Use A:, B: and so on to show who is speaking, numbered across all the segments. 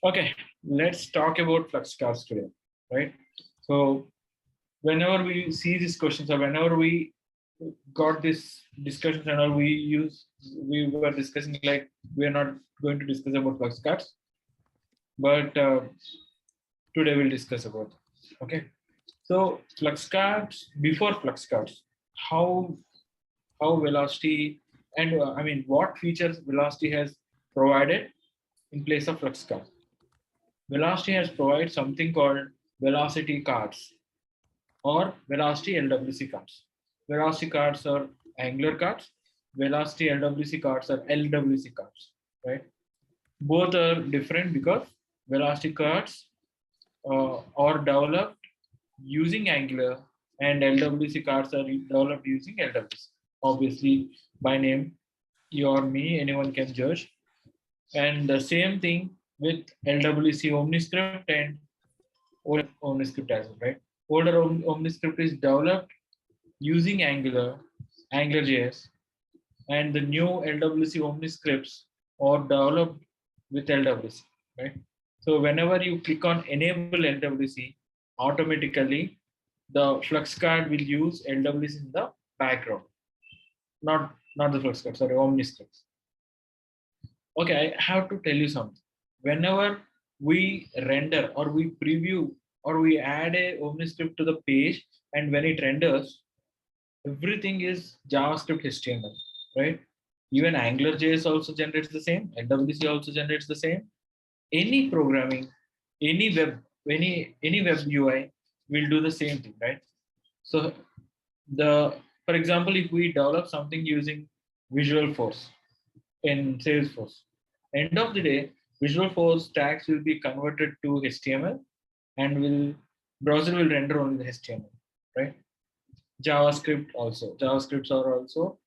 A: Okay, let's talk about Flexcards today, right? So whenever we see these questions or whenever we got this discussion and all we were discussing like we are not going to discuss about Flexcards, but today we'll discuss about them. Okay. So Flexcards, before Flexcards, how how Velocity and I mean what features Velocity has provided in place of Flexcards. Velocity has provided something called Velocity cards or Velocity LWC cards. Velocity cards are Angular cards. Velocity LWC cards are LWC cards, right? Both are different because Velocity cards are developed using Angular and LWC cards are developed using LWC. Obviously, by name, you or me, anyone can judge. And the same thing with LWC OmniScript and older OmniScript as well, right? Older OmniScript is developed using Angular, AngularJS, and the new LWC OmniScripts are developed with LWC, right? So whenever you click on enable LWC, automatically the Flux card will use LWC in the background, not the Flux card, sorry, OmniScripts. Okay, I have to tell you something. Whenever we render or we preview or we add a OmniScript to the page, and when it renders, everything is JavaScript HTML, right? Even AngularJS also generates the same, LWC also generates the same. Any programming, any web, any web UI will do the same thing, right? So the for example, if we develop something using Visual Force in Salesforce, end of the day, Visual Force tags will be converted to HTML and will browser will render only the HTML, right? JavaScripts are also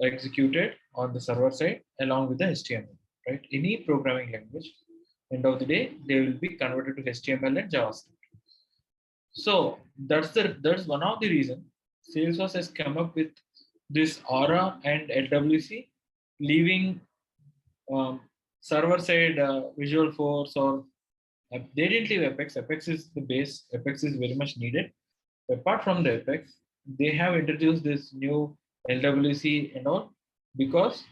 A: executed on the server side along with the HTML, right? Any programming language, end of the day, they will be converted to HTML and JavaScript. So that's one of the reason Salesforce has come up with this Aura and LWC, leaving server side Visual Force or they didn't leave Apex. Apex is the base. Apex is very much needed. Apart from the Apex, they have introduced this new LWC and all because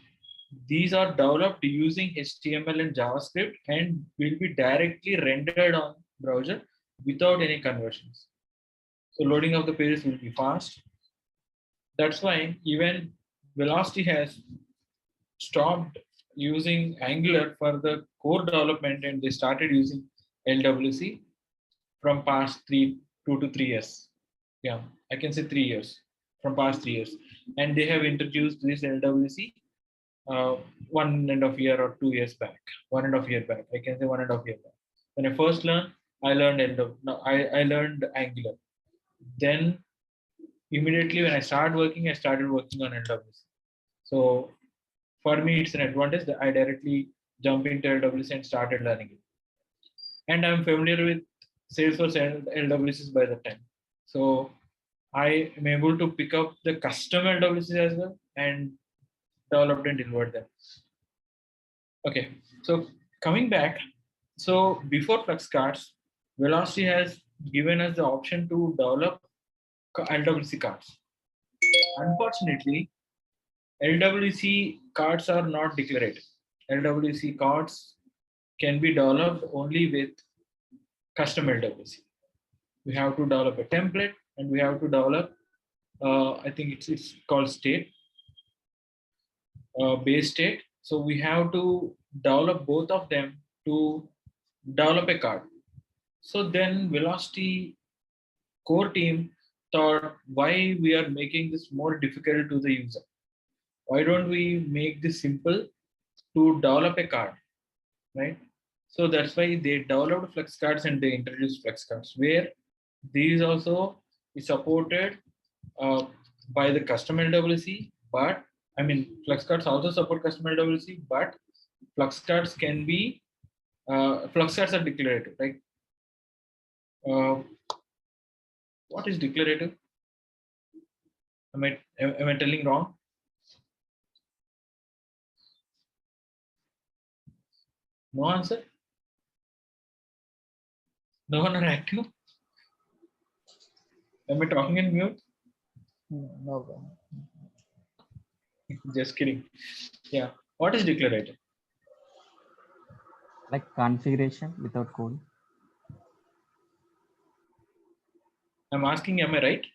A: these are developed using HTML and JavaScript and will be directly rendered on browser without any conversions. So loading of the pages will be fast. That's why even Velocity has stopped using Angular for the core development and they started using LWC from past 2 to 3 years. Yeah, I can say 3 years from past 3 years. And they have introduced this LWC 1.5 year or 2 years back. 1.5 year back. I can say 1.5 year back. When I first learned, I learned I learned Angular. Then immediately when I started working on LWC. So for me, it's an advantage that I directly jump into LWC and started learning it. And I'm familiar with Salesforce and LWCs by the time. So I am able to pick up the custom LWCs as well and develop and deliver them. Okay, so coming back, so before Flexcards, Velocity has given us the option to develop LWC cards. Unfortunately, LWC cards are not declarative. LWC cards can be developed only with custom LWC. We have to develop a template and we have to develop, I think it's called state, base state. So we have to develop both of them to develop a card. So then Velocity core team thought, why we are making this more difficult to the user? Why don't we make this simple to develop a card, right? So that's why they developed Flexcards and they introduced Flexcards, where these also is supported by the custom LWC, but I mean Flexcards also support custom LWC, but Flexcards can be Flexcards are declarative, right? What is declarative? Am I telling wrong? No answer? No one are active? Am I talking in mute?
B: No.
A: Just kidding. Yeah. What is declarator?
B: Like configuration without code.
A: I'm asking, am I right?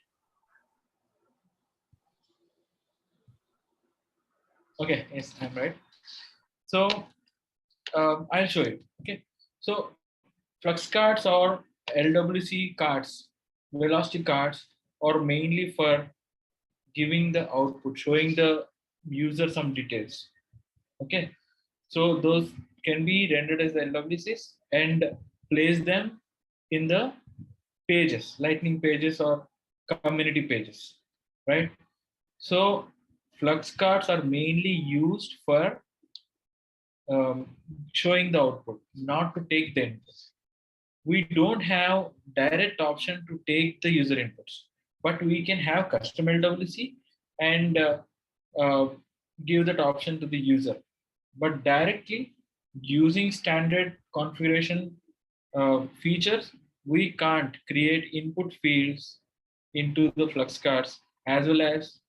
A: Okay, yes, I'm right. So I'll show you. Okay. So flux cards or LWC cards, velocity cards, are mainly for giving the output, showing the user some details. Okay. So those can be rendered as LWCs and place them in the pages, lightning pages or community pages, right? So flux cards are mainly used for showing the output, not to take the input. We don't have direct option to take the user inputs, but we can have custom LWC and uh, give that option to the user. But directly using standard configuration features, we can't create input fields into the flux cards as well as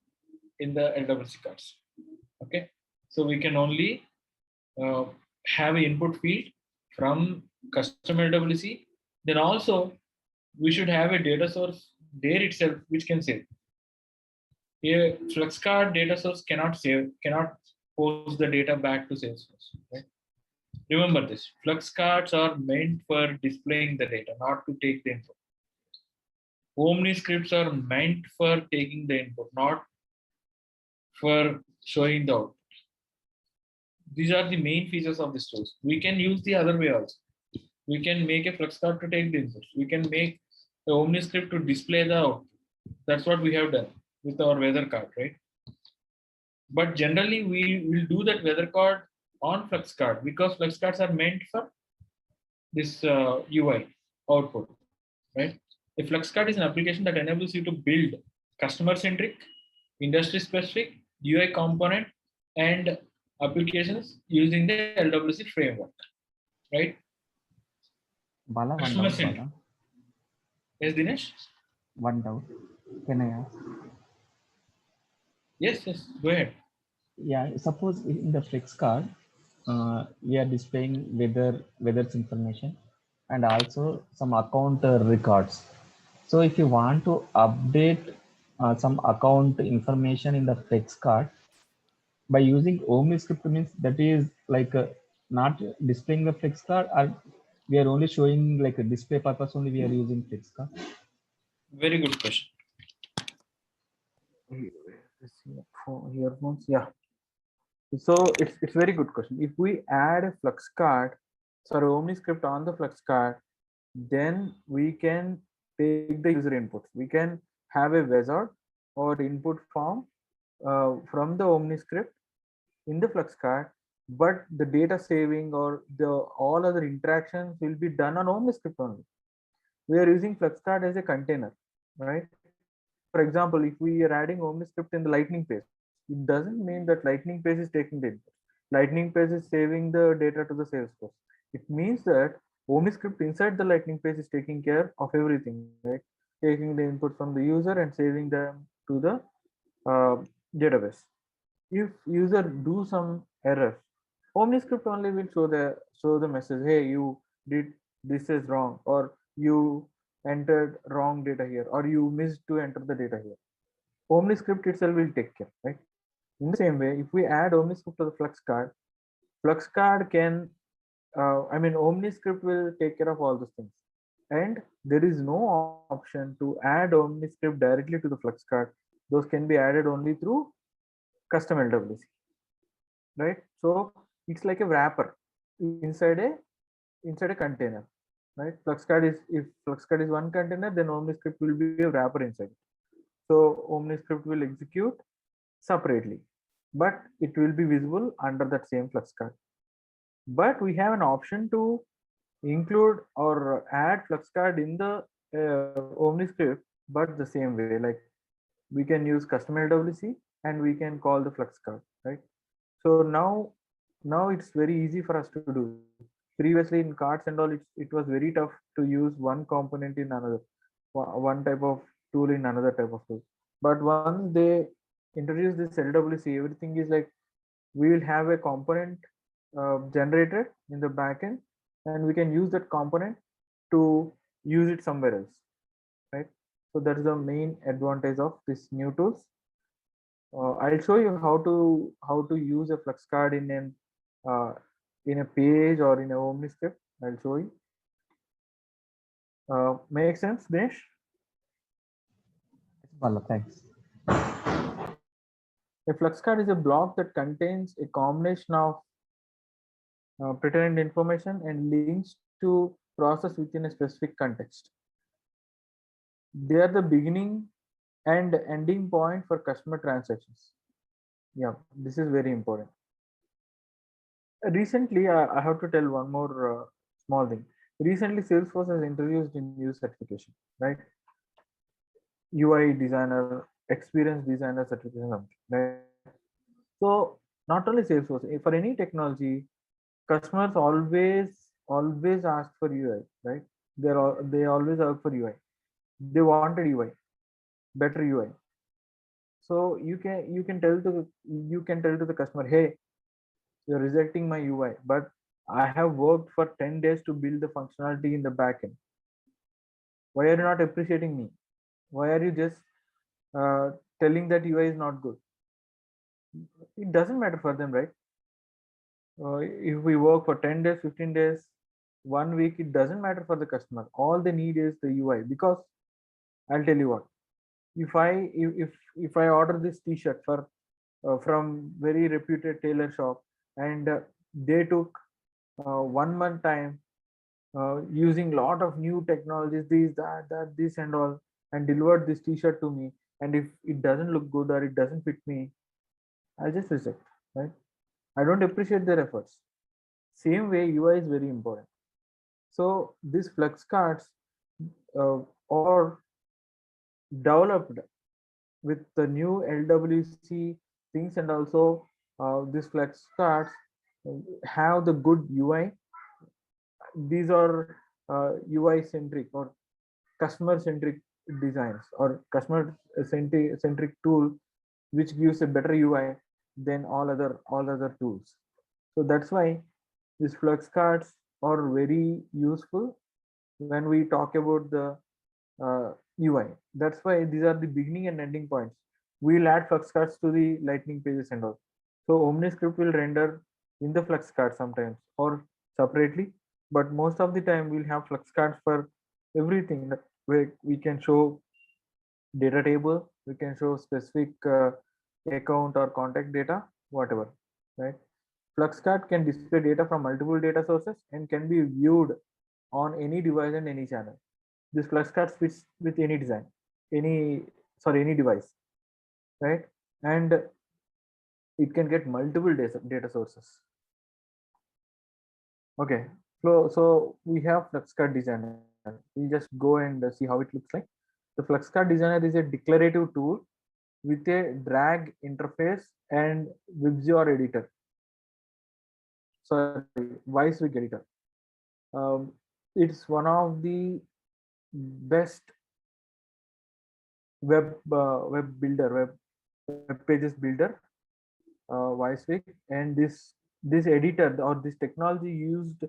A: in the LWC cards. Okay, so we can only uh, have an input field from custom LWC. Then also we should have a data source there itself which can save. A FluxCard data source cannot save, cannot post the data back to Salesforce. Right? Remember this: FluxCards are meant for displaying the data, not to take the input. Omni scripts are meant for taking the input, not for showing the output. These are the main features of this tools. We can use the other way also. We can make a flux card to take the inputs. We can make the Omni script to display the output. That's what we have done with our weather card, right? But generally, we will do that weather card on flux card because flux cards are meant for this UI output, right? A flux card is an application that enables you to build customer centric, industry specific UI component and applications using the LWC framework, right?
B: Bala, one
A: Customer
B: doubt,
A: centric.
B: Bala.
A: Yes, Dinesh?
B: One doubt. Can I ask?
A: Yes, yes, go ahead.
B: Yeah, suppose in the flex card, we are displaying weather's information and also some account records. So if you want to update some account information in the flex card by using OmniScript, means that is like not displaying the flex card, or we are only showing like a display purpose only we are using flex card.
A: Very good question.
C: Earphones, yeah. So it's very good question. If we add a flux card, sorry, OmniScript on the flux card, then we can take the user inputs. We can have a wizard or input form from the OmniScript in the flux card, but the data saving or the all other interactions will be done on OmniScript only. We are using flux card as a container, right? For example, if we are adding OmniScript in the Lightning page, it doesn't mean that Lightning page is taking the input. Lightning page is saving the data to the Salesforce. It means that OmniScript inside the Lightning page is taking care of everything, right? Taking the input from the user and saving them to the database. If user do some errors, OmniScript only will show the message, hey, you did this is wrong, or you entered wrong data here, or you missed to enter the data here. OmniScript itself will take care, right? In the same way, if we add OmniScript to the Flux card can, OmniScript will take care of all those things. And there is no option to add OmniScript directly to the Flux card. Those can be added only through custom LWC, right? So it's like a wrapper inside a container, right? Flexcard is, if Flexcard is one container, then OmniScript will be a wrapper inside. So OmniScript will execute separately, but it will be visible under that same Flexcard. But we have an option to include or add Flexcard in the OmniScript, but the same way, like we can use custom LWC and we can call the Flexcard, right? So now it's very easy for us to do. previously in cards and all, it was very tough to use one component in another, one type of tool in another type of tool. But once they introduce this LWC, everything is like we will have a component generated in the backend, and we can use that component to use it somewhere else, right? So that is the main advantage of this new tools. I'll show you how to use a flex card uh, in a page or in a OmniScript. I'll show you. Make sense, Dinesh?
B: Well, thanks.
C: A flux card is a block that contains a combination of pretended information and links to process within a specific context. They are the beginning and ending point for customer transactions. Yeah, this is very important. Recently, I have to tell one more small thing. Recently, Salesforce has introduced a new certification, right? UI designer, experience designer certification, right? So not only Salesforce, for any technology, customers always ask for UI, right? They always ask for UI. They wanted UI, better UI. So you can tell to the customer, hey, you're rejecting my UI, but I have worked for 10 days to build the functionality in the backend. Why are you not appreciating me? Why are you just uh, telling that UI is not good? It doesn't matter for them, right? If we work for 10 days, 15 days, 1 week, it doesn't matter for the customer. All they need is the UI, because I'll tell you what, if I order this t-shirt from very reputed tailor shop, and they took 1 month time using lot of new technologies, this and all, and delivered this t-shirt to me, and if it doesn't look good or it doesn't fit me, I'll just reject, right? I don't appreciate their efforts. Same way, UI is very important. So these flex cards are developed with the new LWC things, and also these flex cards have the good UI. These are UI centric or customer centric designs, or customer centric tool, which gives a better UI than all other tools. So that's why these flux cards are very useful when we talk about the UI. That's why these are the beginning and ending points. We'll add flux cards to the lightning pages and all. So OmniScript will render in the flux card sometimes or separately, but most of the time we'll have flux cards for everything. Where we can show data table, we can show specific account or contact data, whatever, right? Fluxcard can display data from multiple data sources and can be viewed on any device and any channel. This Fluxcard fits with any design, any device, right? And it can get multiple data sources. Okay, so we have Fluxcard Designer. We just go and see how it looks like. The Fluxcard Designer is a declarative tool with a drag interface and WebGR editor. Sorry, WiseWig editor. It's one of the best web pages builder, WiseWig, and this editor or this technology used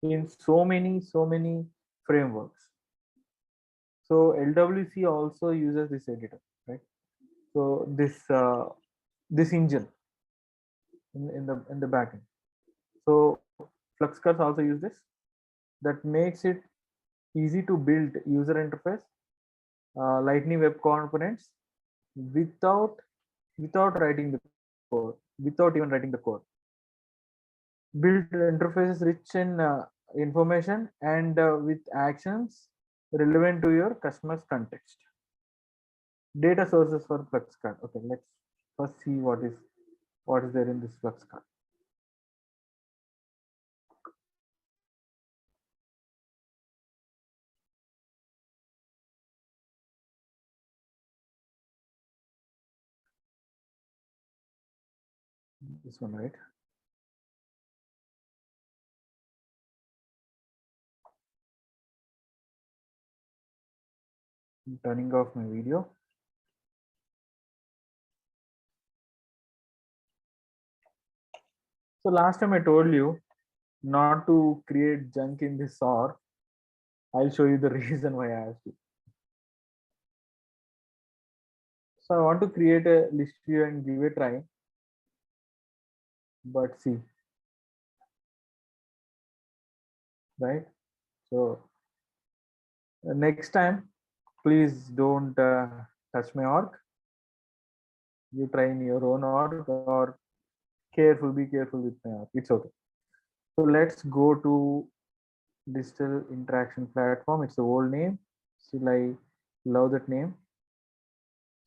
C: in so many frameworks. So LWC also uses this editor, right? So this engine in the backend. So Fluxcards also use this. That makes it easy to build user interface, Lightning web components without writing the code, without even writing the code. Build interfaces rich in information and with actions relevant to your customer's context. Data sources for Fluxcard. Okay, let's first see what is there in this Fluxcard. This one, right? turning off my video. So last time I told you not to create junk in this or. I'll show you the reason why I asked you. So I want to create a list view and give a try. But see, right? So next time, please don't touch my org. You try in your own org or be careful with my org. It's okay. So let's go to digital interaction platform. It's the old name. Still, I love that name.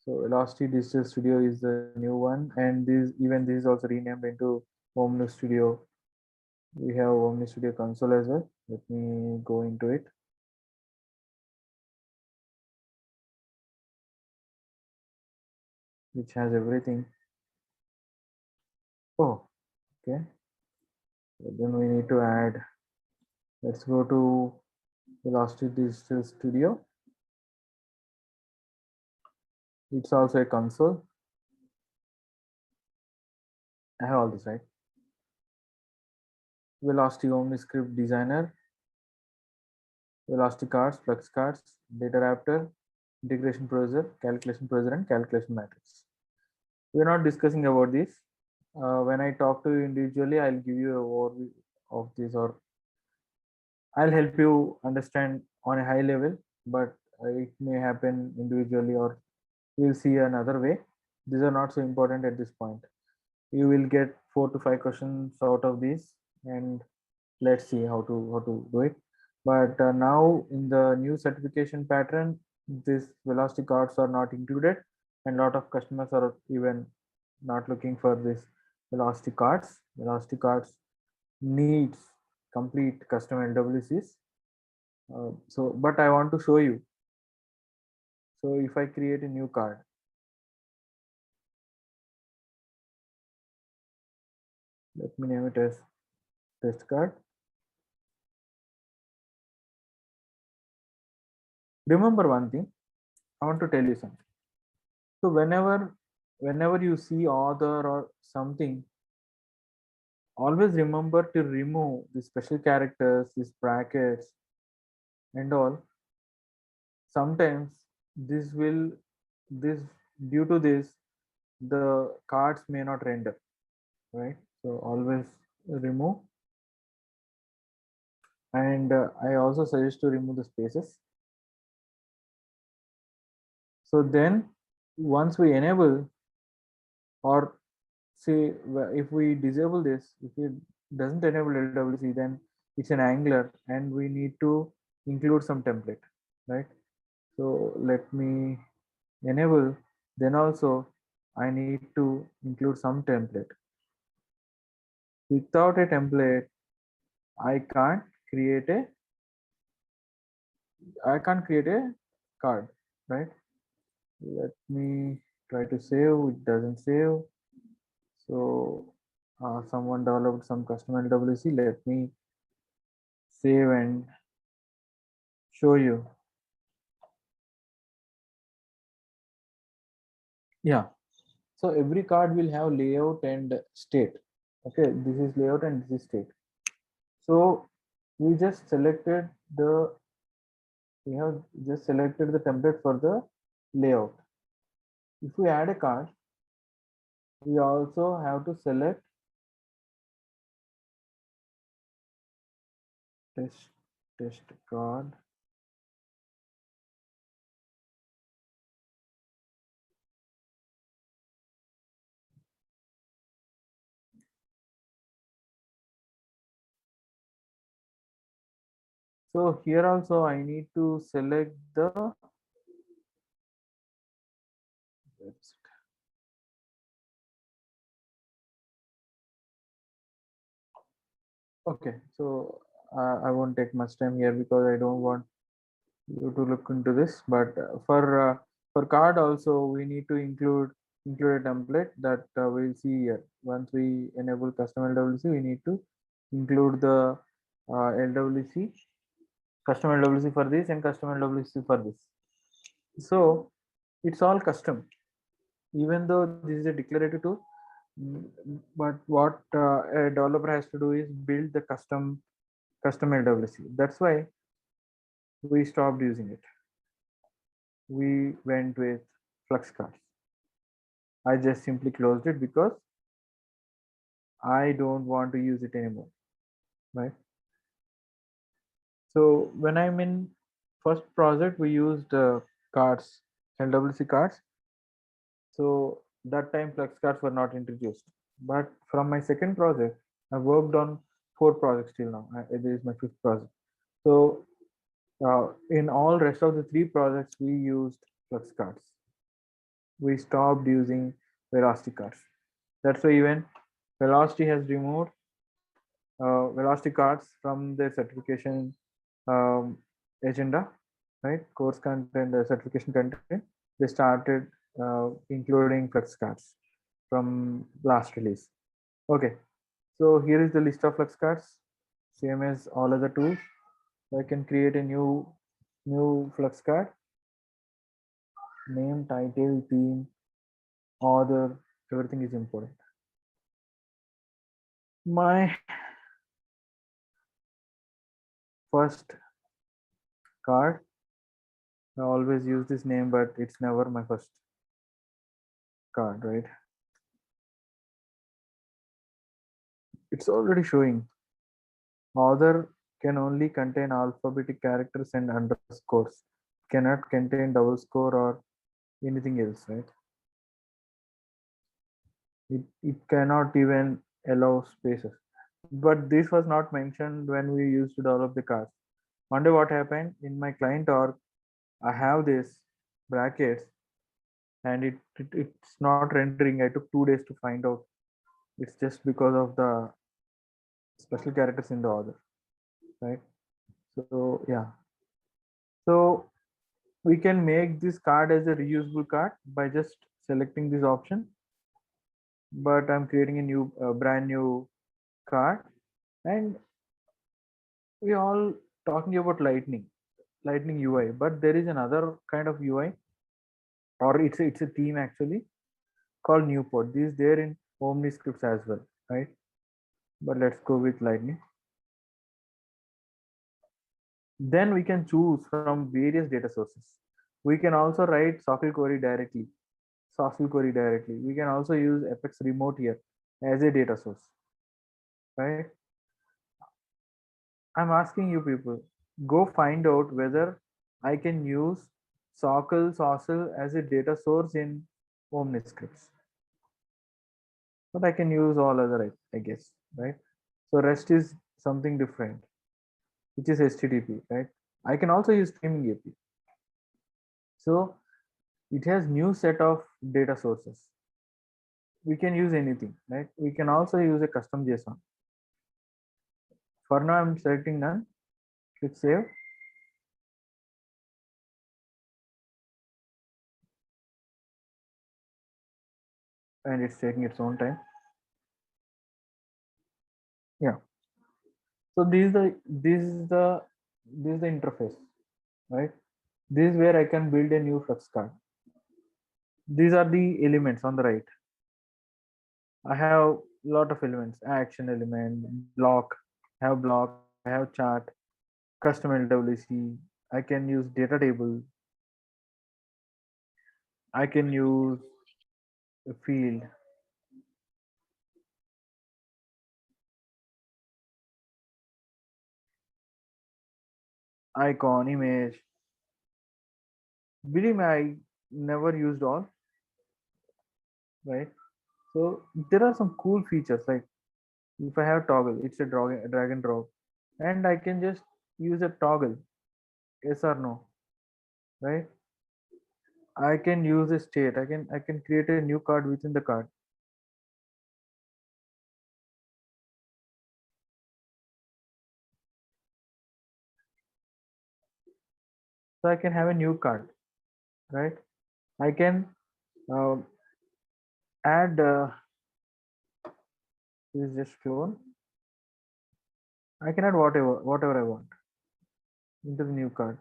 C: So Velocity Digital Studio is the new one, and this is also renamed into Omni Studio. We have Omni Studio console as well. Let me go into it. Which has everything. Oh, okay. So then we need to add. Let's go to Velocity Digital Studio. It's also a console. I have all this, right? Velocity OmniScript Designer, Velocity Cards, Flexcards, Data Raptor, Integration Processor, and Calculation Matrix. We're not discussing about this. When I talk to you individually, I'll give you an overview of this, or I'll help you understand on a high level, but it may happen individually, or you'll see another way. These are not so important at this point. You will get 4 to 5 questions out of these, and let's see how to do it. But now in the new certification pattern, these velocity cards are not included, and a lot of customers are even not looking for this velocity cards. Velocity cards needs complete custom LWCs. So but I want to show you. So if I create a new card, let me name it as test card. Remember one thing, I want to tell you something. So whenever you see author or something, always remember to remove the special characters, these brackets and all. Sometimes this due to this, the cards may not render, right? So always remove. And I also suggest to remove the spaces. So then once we enable, or say if we disable this, if it doesn't enable LWC, then it's an Angular and we need to include some template, right? So let me enable, then also I need to include some template. Without a template, I can't create a card, right? Let me try to save. It doesn't save. So someone developed some custom LWC. Let me save and show you. Yeah. So every card will have layout and state. Okay, this is layout and this is state. So we just selected the template for the layout. If we add a card, we also have to select test card. So here also I need to select the okay. So I won't take much time here because I don't want you to look into this. But for card also we need to include a template that we'll see here. Once we enable custom LWC, we need to include the LWC, custom LWC for this and custom LWC for this. So it's all custom, even though this is a declarative tool. But what a developer has to do is build the custom LWC. That's why we stopped using it. We went with Flexcards. I just simply closed it because I don't want to use it anymore, right? So when I'm in first project, we used cards, LWC cards. So that time Flexcards were not introduced. But from my second project, I worked on 4 projects till now. This is my 5th project. So in all rest of the 3 projects, we used Flexcards. We stopped using Velocity cards. That's why even Velocity has removed Velocity cards from their certification agenda, right? Course content, certification content. They started including Flex cards from last release. Okay, so here is the list of Flex cards, same as all other tools. So I can create a new Flex card, name, title, theme, author, everything is important. My first card, I always use this name, but it's never my first card, right? It's already showing. Author can only contain alphabetic characters and underscores, cannot contain double score or anything else, right? It cannot even allow spaces. But this was not mentioned when we used to develop the cards. One day what happened in my client org, I have this brackets and it's not rendering. I took 2 days to find out. It's just because of the special characters in the order, right? So yeah. So we can make this card as a reusable card by just selecting this option, but I'm creating a new brand new card. And we all talking about lightning UI, but there is another kind of UI, or it's a theme actually called Newport. This is there in OmniScripts as well, right? But let's go with lightning. Then we can choose from various data sources. We can also write socket query directly. Socket query directly. We can also use Apex Remote here as a data source, right? I'm asking you people, go find out whether I can use Sockle as a data source in OmniScripts. But I can use all other, I guess, right? So REST is something different, which is HTTP, right? I can also use streaming API. So it has new set of data sources. We can use anything, right? We can also use a custom JSON. For now, I'm selecting none. Click save. And it's taking its own time. Yeah. So this is the interface, right? This is where I can build a new Flux card. These are the elements on the right. I have a lot of elements: action element, block, I have chart, custom LWC. I can use data table. I can use a field. Icon, image. Believe me, I never used all, right? So there are some cool features like if I have toggle, it's a drag and drop, and I can just use a toggle, yes or no, right? I can use a state. I can create a new card within the card. So I can have a new card, right? I can uh, add this is just clone. I can add whatever I want into the new card.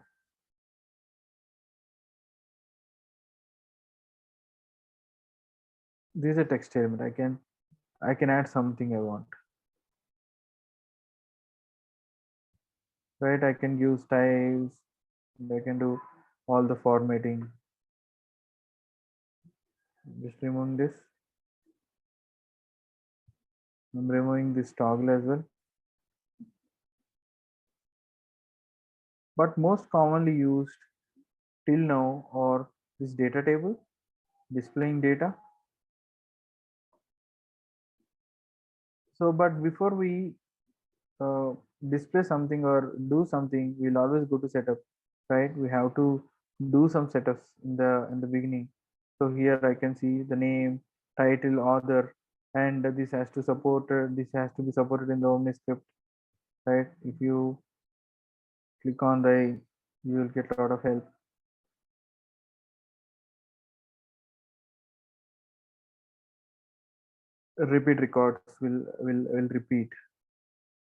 C: this is a text element. I can add something I want, right? I can use styles, and I can do all the formatting. Just removing this. I'm removing this toggle as well. But most commonly used till now or this data table, displaying data. So, but before we uh, display something or do something, we'll always go to setup, right? We have to do some setups in the beginning. So here I can see the name, title, author, and this has to be supported in the OmniScript, right? If you click on the, you will get a lot of help. Repeat records will repeat.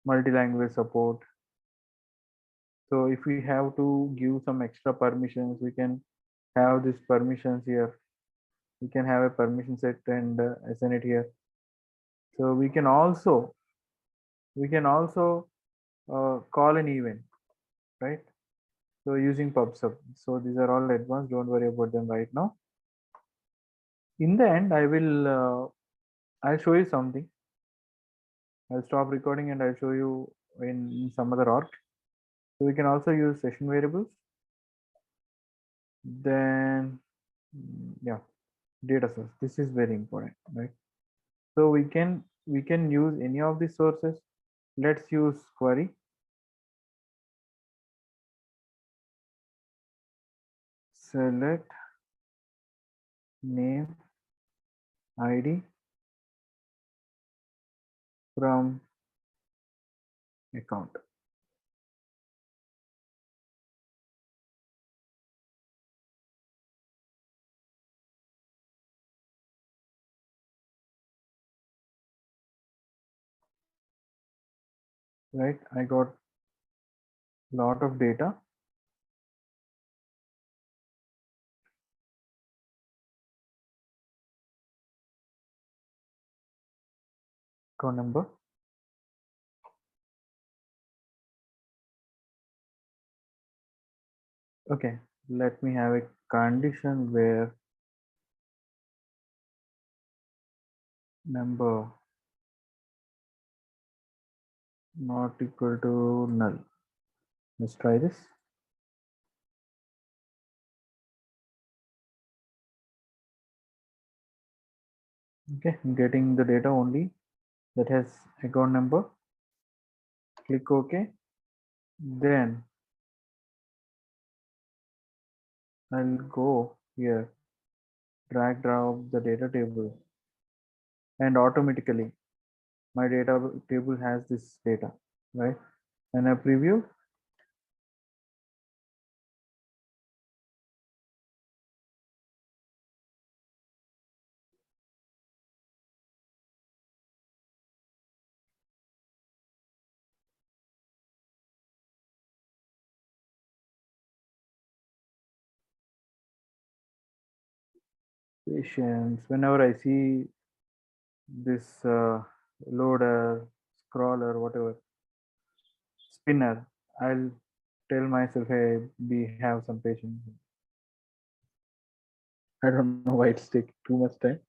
C: Multi-language support. So if we have to give some extra permissions, we can have these permissions here. We can have a permission set and assign it here. So we can also call an event, right? So using pub/sub. So these are all advanced. Don't worry about them right now. In the end, I'll show you something. I'll stop recording and I'll show you in some other org. So we can also use session variables. Then yeah, data source. This is very important, right? So we can use any of these sources. Let's use query. Select name id from account. Right, I got lot of data. Account number. Okay, let me have a condition where number not equal to null. Let's try this. Okay, I'm getting the data only that has account number. Click OK. Then I'll go here, drag drop the data table, and automatically my data table has this data, right? And I preview. Patience. Whenever I see this loader, scroller, whatever, spinner, I'll tell myself, hey, be have some patience. I don't know why it's taking too much time.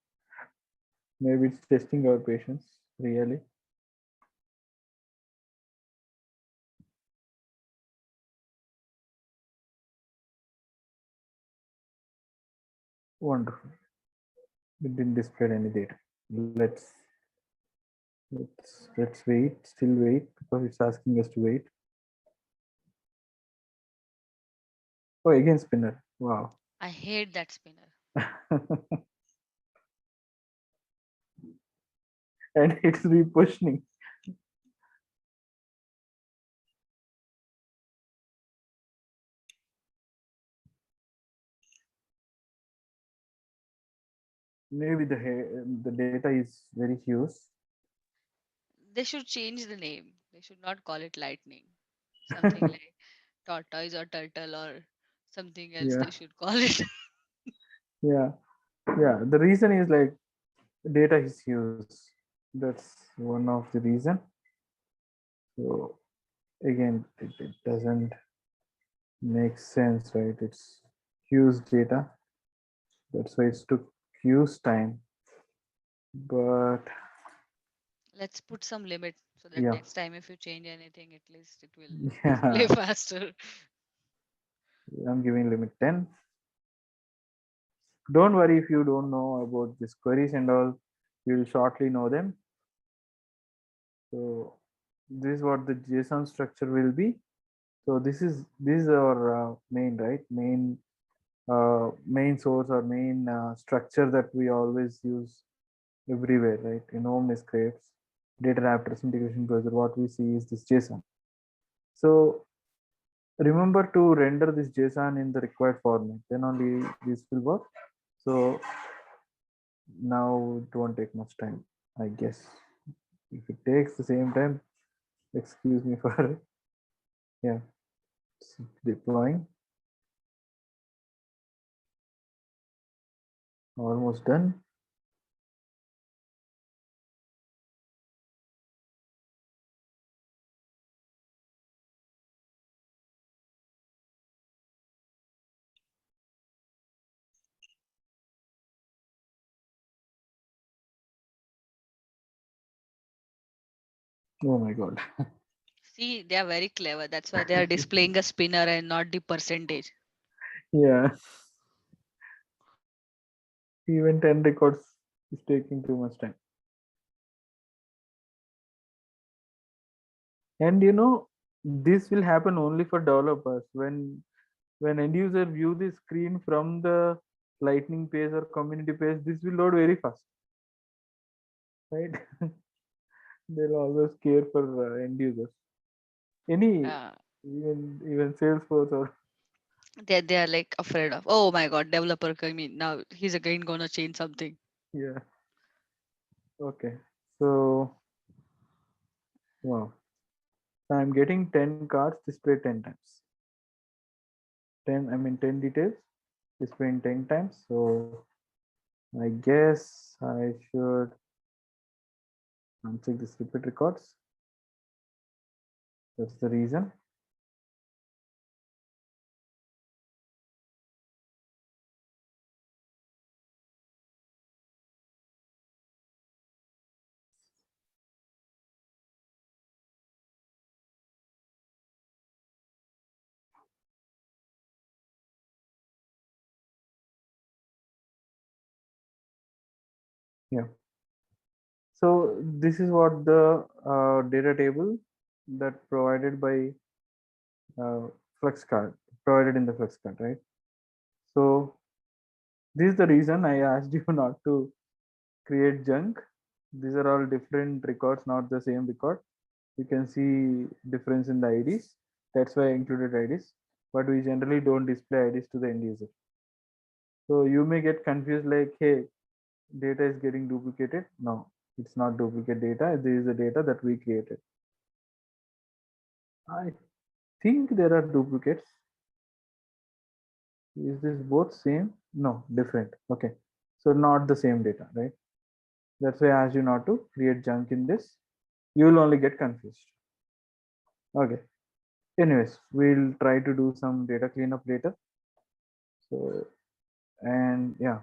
C: Maybe it's testing our patience, really. Wonderful. It didn't display any data. Let's wait, still wait, because it's asking us to wait. Oh, again spinner. Wow.
D: I hate that spinner.
C: And it's repositioning. Maybe the data is very huge.
D: They should change the name. They should not call it lightning. Something like tortoise or turtle or something else
C: Yeah,
D: they should call it.
C: yeah, yeah. The reason is like data is used. That's one of the reason. So again, it doesn't make sense, right? It's huge data. That's why it took huge time. But
D: Let's put some limit so that
C: yeah,
D: next time if you change anything, at least it will
C: yeah,
D: display faster.
C: I'm giving limit 10. Don't worry if you don't know about these queries and all, you'll shortly know them. So this is what the JSON structure will be. So this is our main, right? Main source or main structure that we always use everywhere, right? In home scripts, data wrappers, integration browser, what we see is this JSON. So remember to render this JSON in the required format, then only this will work. So now it won't take much time, I guess. If it takes the same time, excuse me for it. Yeah, it's deploying. Almost done. Oh my god.
D: See, they are very clever. That's why they are displaying a spinner and not the percentage.
C: Yeah, even 10 records is taking too much time. And this will happen only for developers. When end user view the screen from the lightning page or community page, this will load very fast, right? They'll always care for end users. Any
D: Uh,
C: even Salesforce or
D: they are like afraid of. Oh my god, developer coming now. He's again gonna change something.
C: yeah. Okay. So wow. So I'm getting 10 cards displayed 10 times. 10 details displayed 10 times. So I guess I should uncheck this repeat records. That's the reason. Yeah. So this is what the data table that provided by uh, Flexcard, provided in the Flexcard, right? So this is the reason I asked you not to create junk. These are all different records, not the same record. You can see difference in the IDs. That's why I included IDs, but we generally don't display IDs to the end user. So you may get confused like, hey, data is getting duplicated. No, it's not duplicate data. This is the data that we created. I think there are duplicates. Is this both same? No, different. Okay. So not the same data, right? That's why I asked you not to create junk in this. You will only get confused. Okay. Anyways, we'll try to do some data cleanup later. So, and yeah.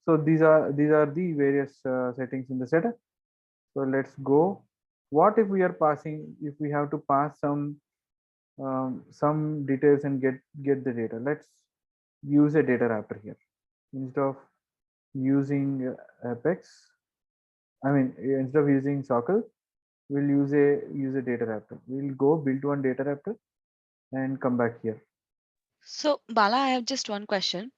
C: So these are the various settings in the setup. So let's go. What if we are passing, if we have to pass some details and get the data? Let's use a data wrapper here instead of using Apex. I mean, instead of using Sockle, we'll use a data wrapper. We'll go build one data wrapper and come back here.
D: So Bala, I have just one question.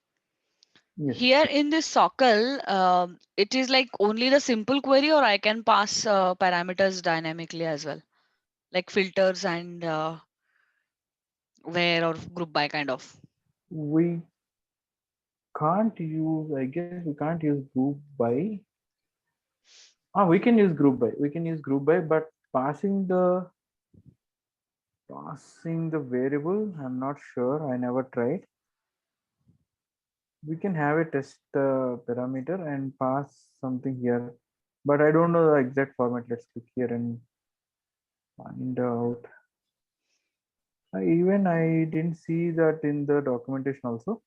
C: Yes,
D: Here in this sockle, it is like only the simple query, or I can pass parameters dynamically as well, like filters and where or group by kind of.
C: we can't use. I guess we can't use group by. Ah, we can use group by. We can use group by, but passing the variable, I'm not sure. I never tried. we can have a test parameter and pass something here, but I don't know the exact format. Let's click here and find out. Even I didn't see that in the documentation also.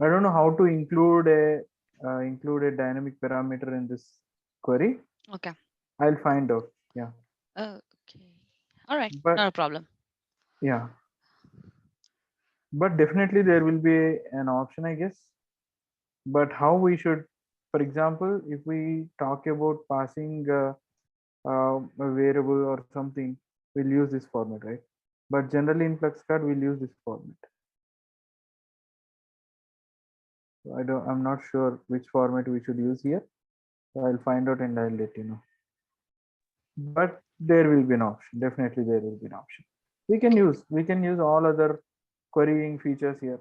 C: I don't know how to include a dynamic parameter in this query.
D: Okay.
C: I'll find out. Yeah,
D: Okay. All right.
C: but
D: Not a problem.
C: yeah, but definitely there will be an option, I guess. But how we should, for example, if we talk about passing a variable or something, we'll use this format, right? But generally in Flexcard, we'll use this format. So I'm not sure which format we should use here. So I'll find out and I'll let you know. But there will be an option. Definitely there will be an option. We can use all other querying features here.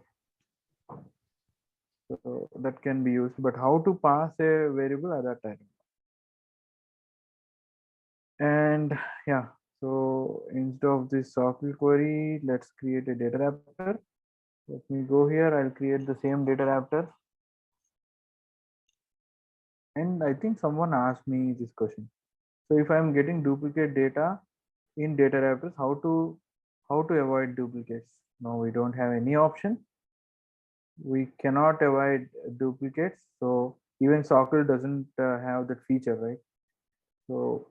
C: So that can be used. But how to pass a variable at that time? And yeah, so instead of this socket query, let's create a data wrapper. Let me go here. I'll create the same data wrapper. And I think someone asked me this question. So if I'm getting duplicate data in data wrappers, how to avoid duplicates? No, we don't have any option. We cannot avoid duplicates. So even socket doesn't have that feature, right? So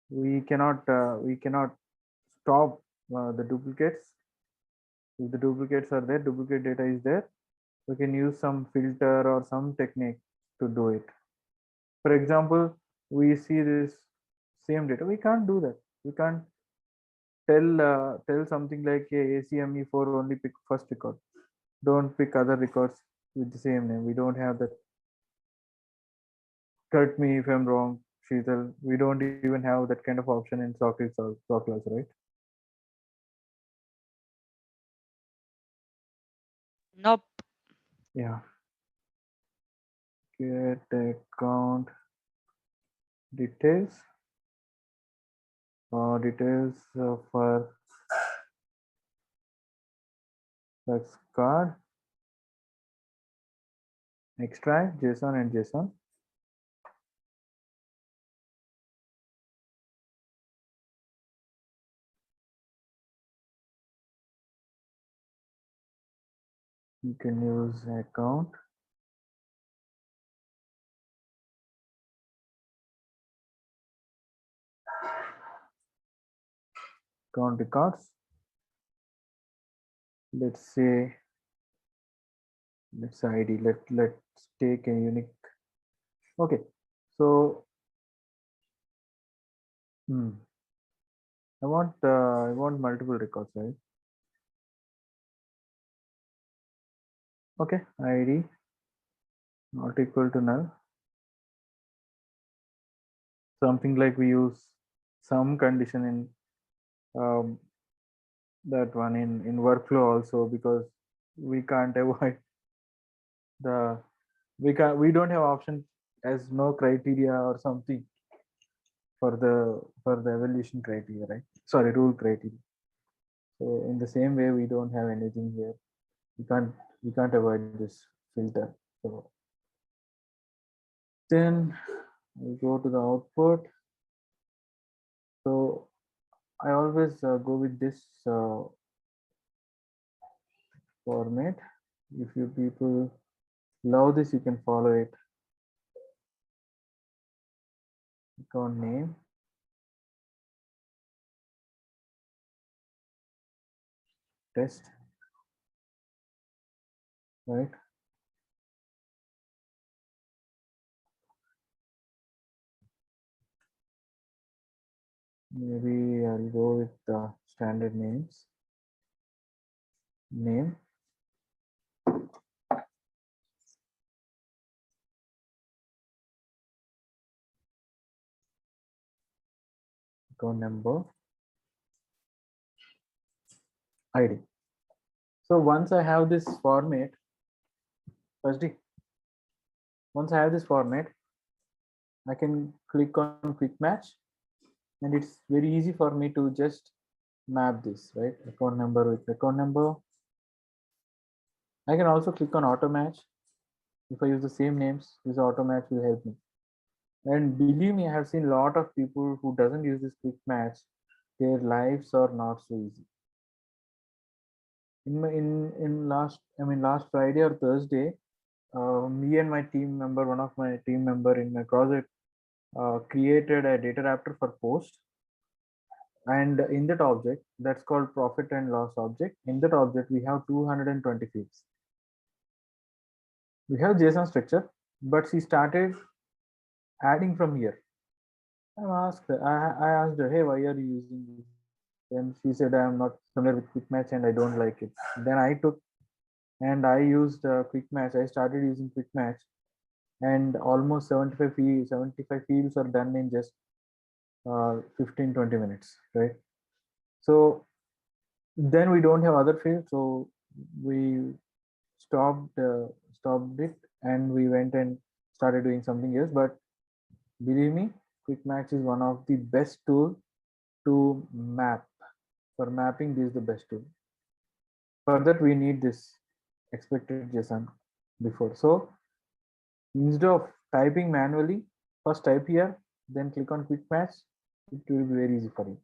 C: we cannot stop the duplicates. If the duplicates are there, duplicate data is there, we can use some filter or some technique to do it. For example, we see this same data, we can't do that. We can't tell something like ACME4 only pick first record, don't pick other records with the same name. We don't have that. Correct me if I'm wrong, Sheetal. We don't even have that kind of option in sockets or sockets, right?
D: Nope.
C: Yeah. Get account details details for Flexcard, extract JSON and JSON. You can use account. Account records. Let's say let's ID. Let's take a unique. Okay, so I want multiple records, right? Okay, ID not equal to null. Something like we use some condition in that one in workflow also, because we can't avoid the we don't have option as no criteria or something for the evaluation criteria, right? Sorry, rule criteria. So in the same way, we don't have anything here. We can't avoid this filter. So then we go to the output. So I always go with this format. If you people love this, you can follow it. Account name, test, right? Maybe I'll go with the standard names. Name, account number, ID. So once I have this format, once I have this format, I can click on quick match, and it's very easy for me to just map this, right? Account number with account number, I can also click on auto match. If I use the same names, this auto match will help me. And believe me, I have seen a lot of people who doesn't use this quick match. Their lives are not so easy. Last Friday or Thursday, me and my team member, one of my team member in my project, created a data raptor for post. And in that object, that's called profit and loss object. In that object, we have 220 fields. We have JSON structure, but she started adding from here. I asked her, hey, why are you using this? Then she said, I am not familiar with quick match and I don't like it. Then I took and I used quick match. I started using quick match, and almost 75 fields are done in just 15-20 minutes, right? So then we don't have other fields, so we stopped it, and we went and started doing something else. But believe me, quick match is one of the best tool to map. For mapping, this is the best tool. For that, we need this expected JSON before. So instead of typing manually, first type here, then click on quick match. It will be very easy for you.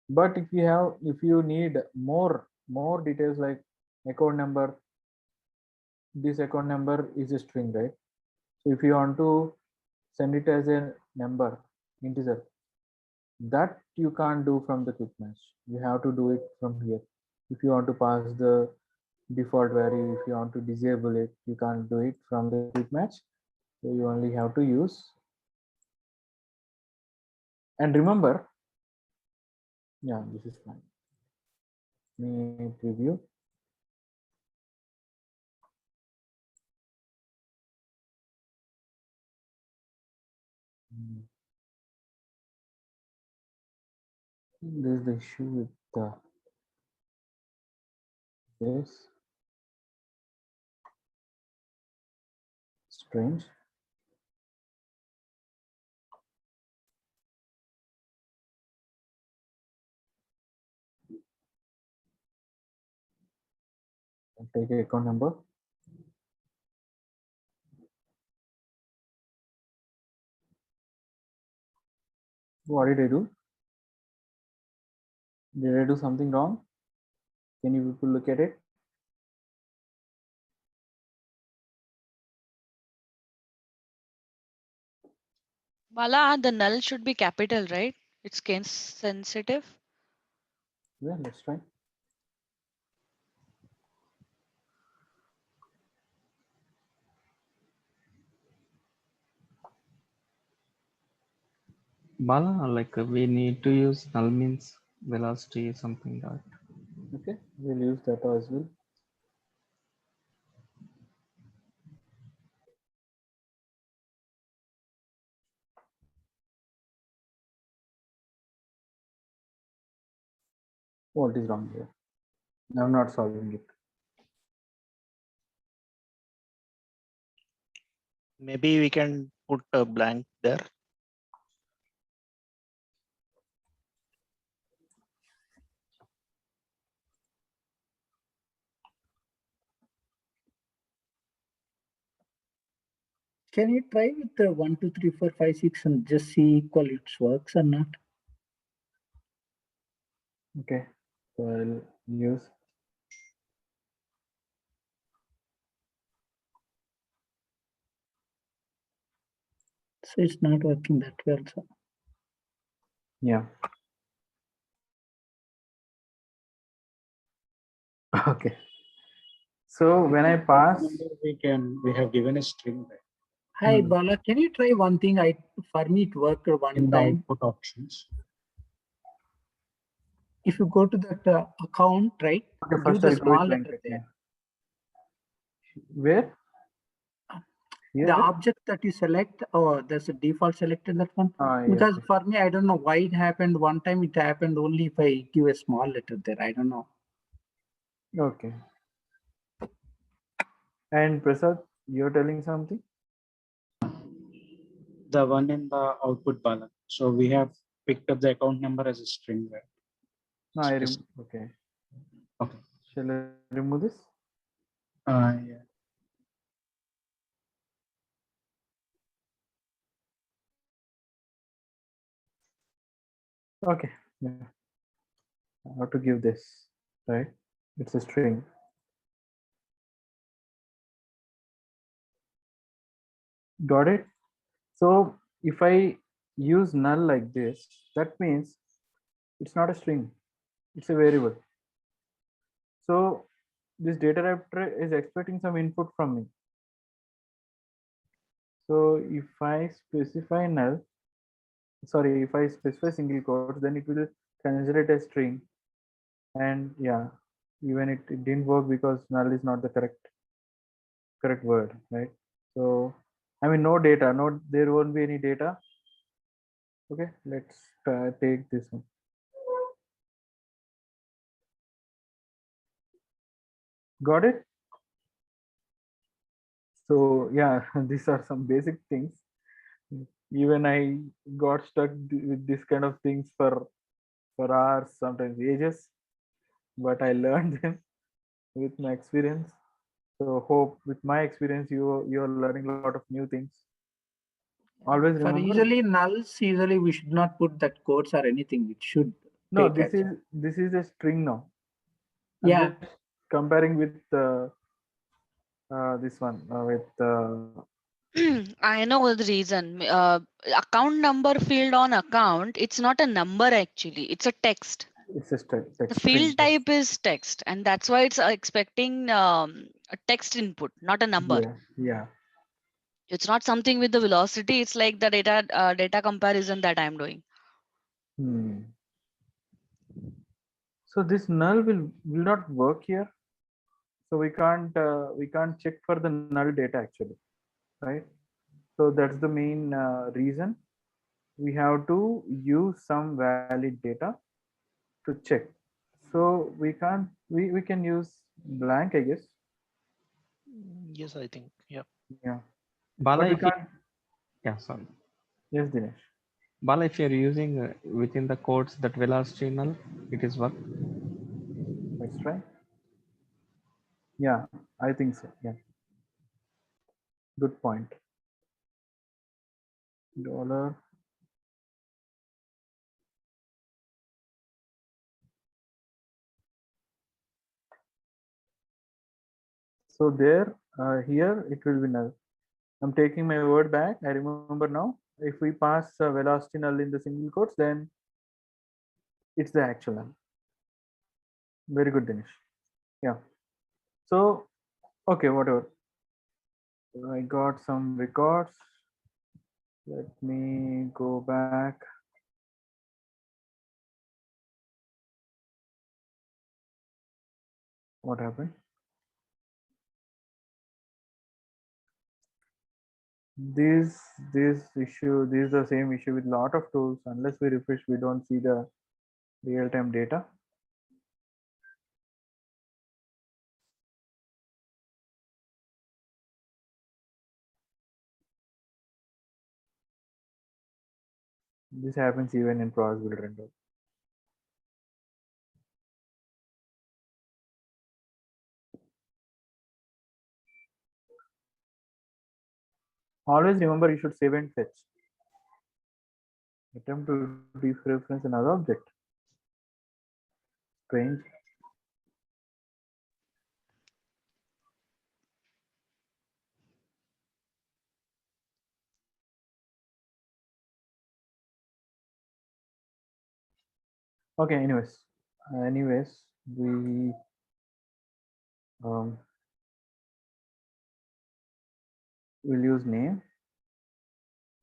C: But if you need more details like account number, this account number is a string, right? So if you want to send it as a number, integer, that you can't do from the quick match. You have to do it from here. If you want to pass the default value, if you want to disable it, you can't do it from the quick match. So you only have to use. And remember, yeah, this is fine. Let me preview. There's the issue with this. Strange. I'll take a account number. What did I do? Did I do something wrong? Can you people look at it?
D: Bala, the null should be capital, right? It's case sensitive.
C: Yeah, let's try.
B: Bala, like we need to use null means velocity, something like that.
C: Okay, we'll use that as well. What is wrong here? I'm not solving it.
E: Maybe we can put a blank there.
F: Can you try with the 1, 2, 3, 4, 5, 6 and just see equal it works or not?
C: Okay, so I'll use.
F: So it's not working that well. So
C: Yeah. Okay. So when I pass,
G: we have given a string there
F: hi Bala, can you try one thing? For me it worked one
G: in the
F: time.
G: output options.
F: If you go to that account, right?
C: okay,
F: Do
C: first
F: the
C: I'll do
F: small
C: it
F: letter
C: blank.
F: there.
C: Where? Here?
F: The object that you select, oh, there's a default selected that one.
C: Yes,
F: Because
C: yes.
F: for me, I don't know why it happened. One time it happened only if I give a small letter there. I don't know.
C: Okay. And Prasad, you're telling something?
G: The one in the output balance. So we have picked up the account number as a string there.
C: No, okay.
G: Okay.
C: Shall I remove this?
G: Yeah.
C: Okay, yeah. How to give this, right? It's a string. Got it? So if I use null like this, that means it's not a string, it's a variable. So this data wrapper is expecting some input from me. So if I specify null, sorry, if I specify single quotes, then it will consider it as string. And yeah, even it didn't work because null is not the correct word, right? So I mean, no data, no, there won't be any data. Okay, let's take this one. Got it? So yeah, these are some basic things. Even I got stuck with this kind of things for hours, sometimes ages, but I learned them with my experience. So hope with my experience you're learning a lot of new things. Always
F: For
C: remember.
F: usually nulls, usually we should not put that quotes or anything. It should
C: No,
F: take as.
C: this is a string now. I'm
F: Yeah,
C: just comparing with this one with
D: I know the reason. Account number field on account, it's not a number actually, it's a text.
C: it's a
D: The
C: text string.
D: field type is text, and that's why it's expecting a text input, not a number.
C: Yeah.
D: It's not something with the velocity. It's like the data comparison that I'm doing.
C: Hmm. So this null will not work here. So we can't check for the null data actually, right? So that's the main reason we have to use some valid data to check. So we can use blank, I guess.
E: Yes, I think. Yeah.
C: Yeah.
B: Bala,
C: But we
B: if you,
C: can't.
B: yeah, sorry.
C: Yes, Dinesh.
B: Bala, if you're using within the codes that velocity null, it is work.
C: Let's try. Yeah, I think so. Yeah. Good point. Dollar. So there, here it will be null. I'm taking my word back. I remember now. If we pass velocity null in the single quotes, then it's the actual null. Very good, Dinesh. Yeah. So, okay, whatever. I got some records. Let me go back. What happened? This issue, this is the same issue with lot of tools. Unless we refresh, we don't see the real-time data. This happens even in Pros Build Render. Always remember you should save and fetch. Attempt to dereference another object. Strange. Okay, anyways, we um, will use name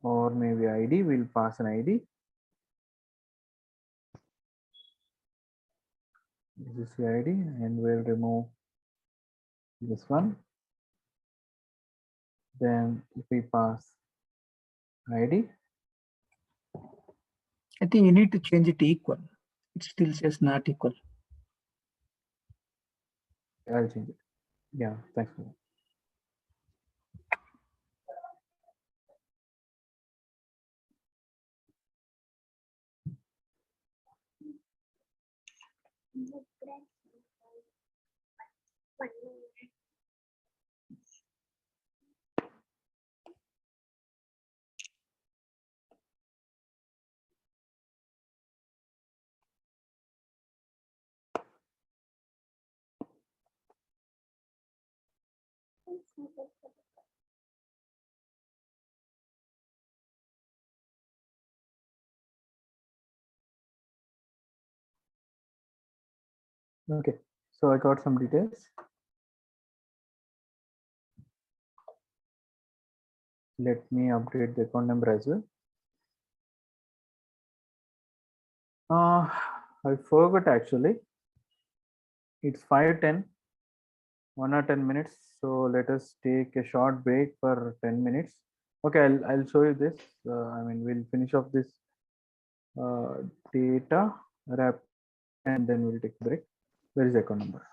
C: or maybe ID. We'll pass an ID. This is the ID, and we'll remove this one. Then if we pass ID,
F: I think you need to change it to equal. It still says not equal.
C: I'll change it. Yeah, thanks for that. Okay, so I got some details. Let me update the account number as well. I forgot actually. It's 5:10, 1 or 10 minutes. So let us take a short break for 10 minutes. Okay, I'll show you this. I mean, we'll finish off this data wrap and then we'll take a break. Where is the account number?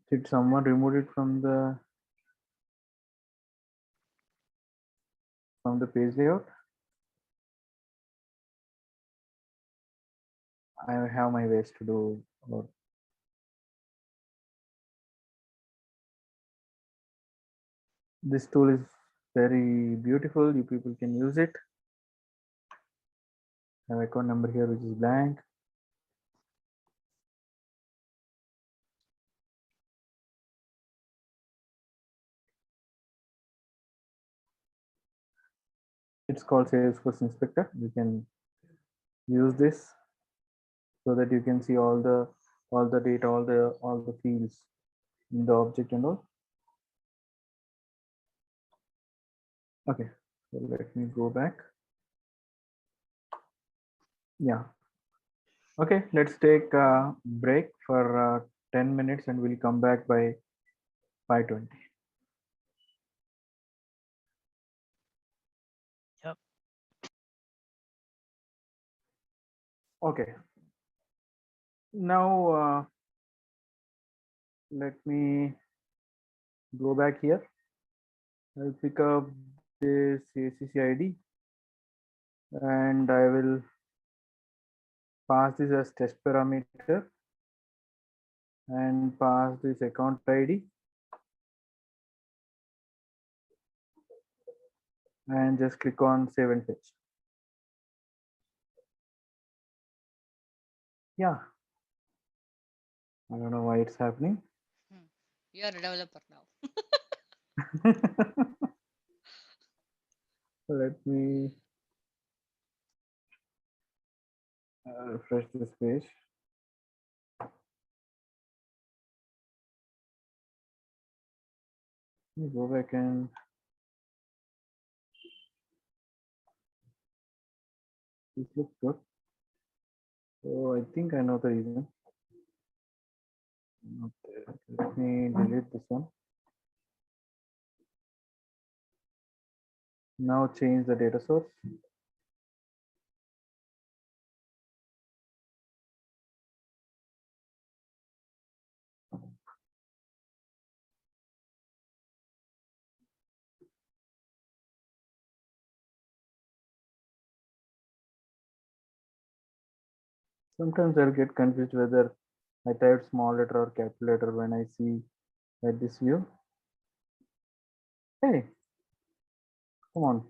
C: Did someone remove it from the page layout? I have my ways to do. This tool is very beautiful. You people can use it. I have account number here which is blank. It's called Salesforce Inspector. You can use this so that you can see all the data, all the fields in the object and all. Okay, so let me go back. Yeah. Okay, let's take a break for 10 minutes and we'll come back by 5:20.
E: Yep.
C: Okay. Now let me go back here. I'll pick up this ACC ID and I will pass this as test parameter and pass this account ID and just click on save and fetch. Yeah. I don't know why it's happening.
D: You are a developer now.
C: Let me refresh this page. Let me go back and this looks good. So I think I know the reason. Not there. Let me delete this one. Now change the data source. Sometimes I'll get confused whether I typed small letter or capital letter when I see at this view. Hey, come on.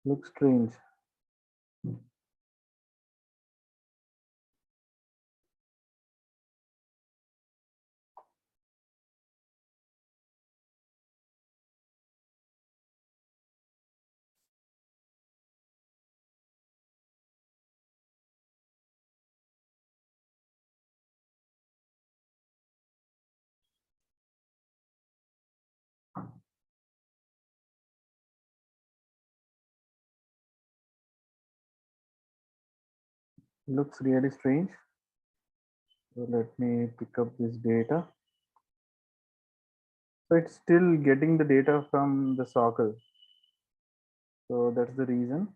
C: Looks strange. Looks really strange. So let me pick up this data. So it's still getting the data from the socle. So that's the reason.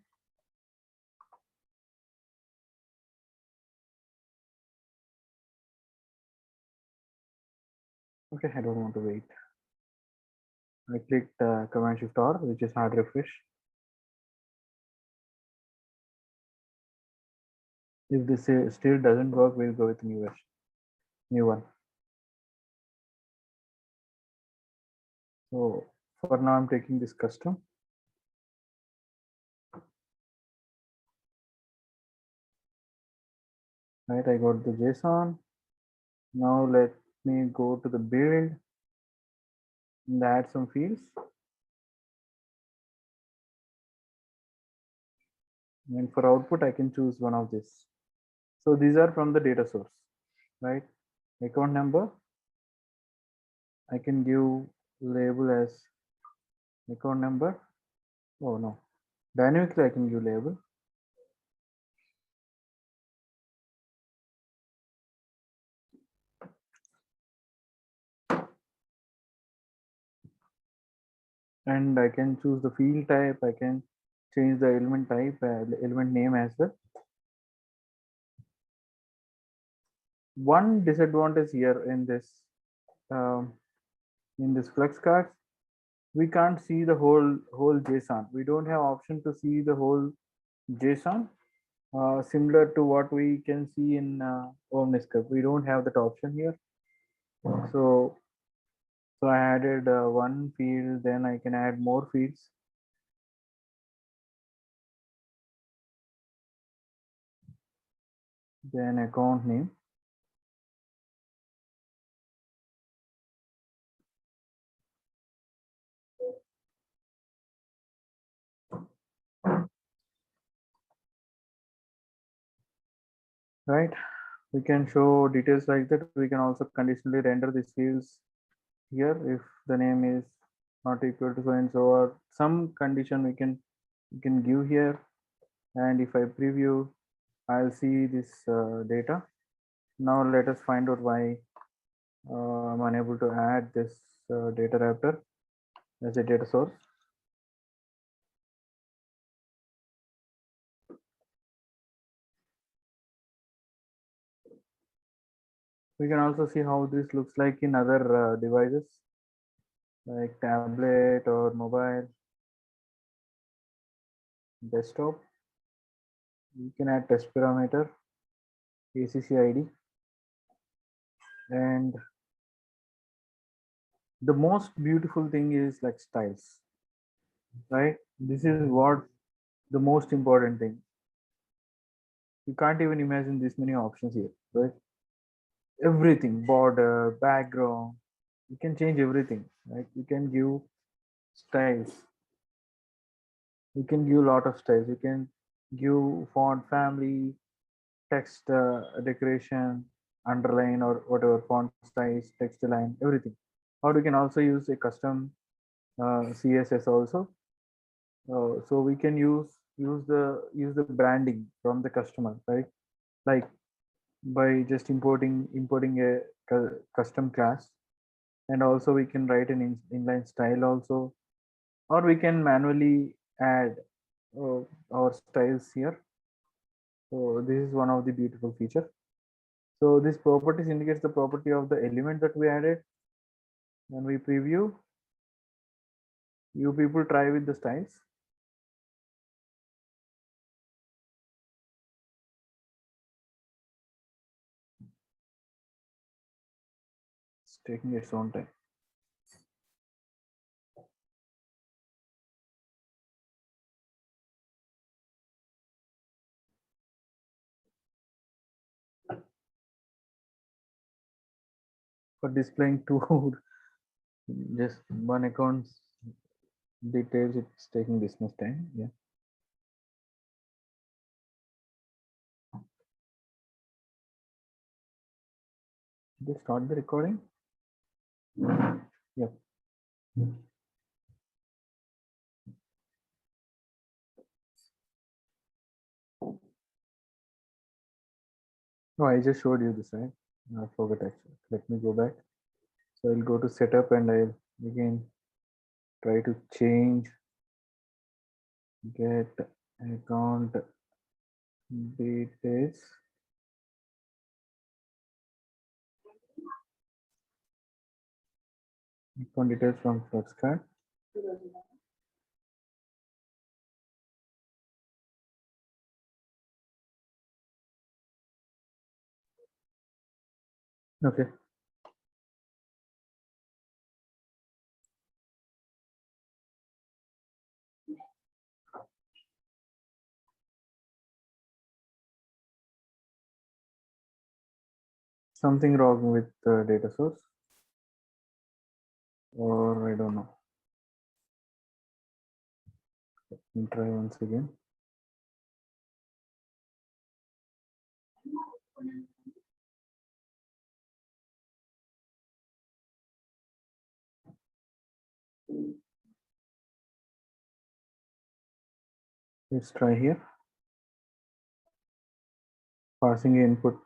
C: Okay, I don't want to wait. I clicked Command Shift R, which is hard refresh. If this still doesn't work, we'll go with new version, new one. So for now, I'm taking this custom. Right, I got the JSON. Now let me go to the build and add some fields. And for output, I can choose one of this. So these are from the data source, right? Account number. I can give label as account number. Oh no, dynamically I can give label. And I can choose the field type. I can change the element type, element name as well. One disadvantage here in this Flexcards, we can't see the whole JSON. We don't have option to see the whole JSON, similar to what we can see in OmniScript. We don't have that option here. So I added one field, then I can add more fields. Then account name. Right, we can show details like that. We can also conditionally render these fields here if the name is not equal to so and so, or some condition we can give here. And if I preview, I'll see this data. Now let us find out why I'm unable to add this data wrapper as a data source. We can also see how this looks like in other devices like tablet or mobile, desktop. You can add test parameter, ACC ID, and the most beautiful thing is like styles, right? This is what the most important thing. You can't even imagine this many options here, right? Everything, border, background, you can change everything, right? You can give styles. You can give a lot of styles. You can give font family, text decoration, underline or whatever, font size, text align, everything. Or we can also use a custom CSS also. So we can use the branding from the customer, right? Like by just importing a custom class, and also we can write an inline style also, or we can manually add our styles here. So this is one of the beautiful feature. So this properties indicates the property of the element that we added. When we preview, you people try with the styles. It's taking its own time. For displaying two, just one account's details, it's taking this much time. Yeah. Just start the recording. Yep. No, I just showed you this, right? I forgot actually. Let me go back. So I'll go to setup and I'll again try to change get account details. Account details from Flexcard. Okay. Something wrong with the data source, or I don't know. Let me try once again. Let's try here. Passing input.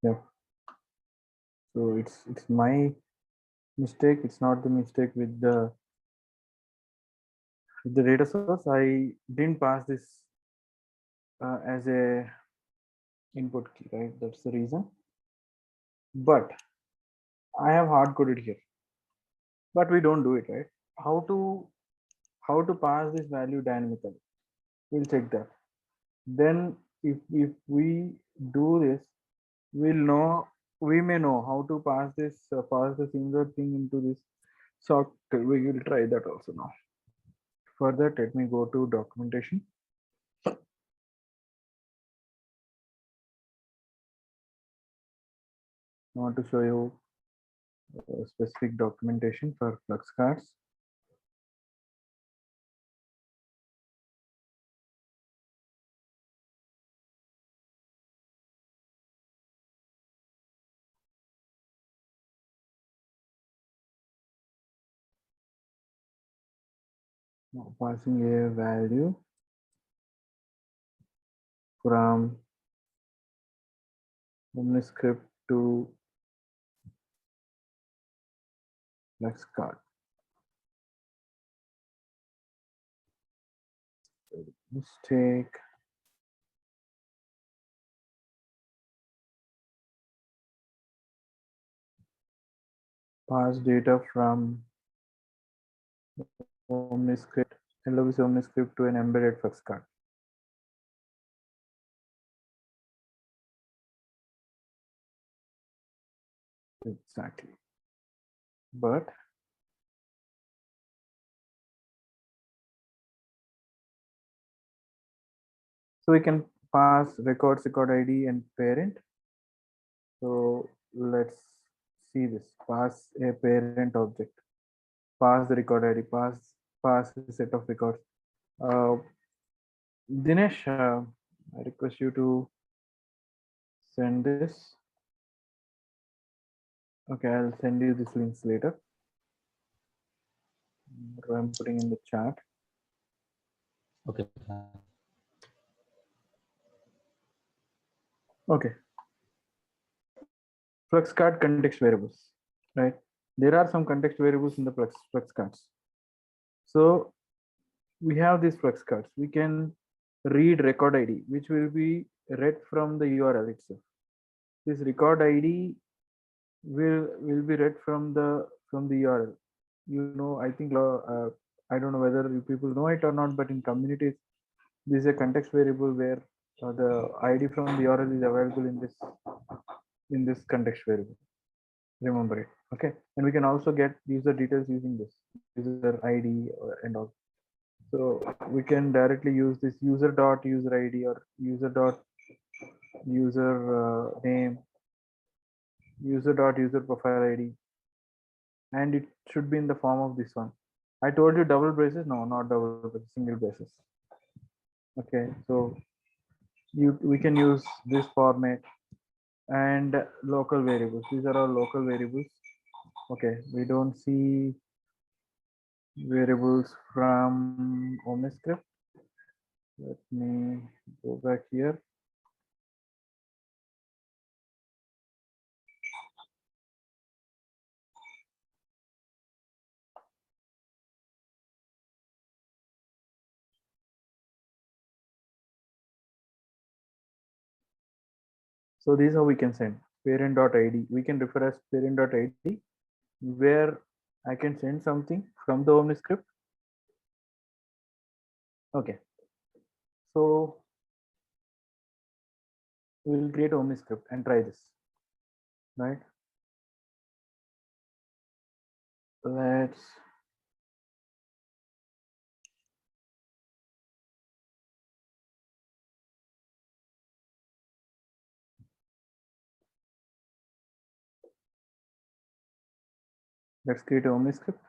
C: Yeah. So it's my mistake. It's not the mistake with the data source. I didn't pass this as a input key, right? That's the reason. But I have hard coded here, but we don't do it, right? How to pass this value dynamically? We'll check that. Then if we do this, we may know how to pass the single thing into this socket. We will try that also now. For that, let me go to documentation. I want to show you a specific documentation for Flexcards. Now passing a value from script to Flexcard. Mistake. Pass data from OmniScript, LOS OmniScript to an embedded Flexcard. Exactly. But so we can pass record ID and parent. So let's see this. Pass a parent object. Pass the record ID. Pass a set of records. Dinesh, I request you to send this. Okay, I'll send you these links later. I'm putting in the chat.
B: Okay.
C: Okay. Flexcard context variables, right? There are some context variables in the Flexcards. So we have these Flexcards. We can read record ID, which will be read from the URL itself. This record ID will be read from the URL. You know, I think I don't know whether you people know it or not, but in communities, this is a context variable where the ID from the URL is available in this context variable. Remember it, okay? And we can also get user details using this user ID and all. So we can directly use this user ID or user name, user profile ID, and it should be in the form of this one. I told you double braces. No, not double braces, single braces. Okay, so we can use this format and local variables. These are all local variables. Okay, we don't see variables from OmniScript. Let me go back here. So this is how we can send parent.id. We can refer as parent.id where I can send something from the OmniScript. Okay. So we'll create OmniScript and try this, right? let's create a Omni script.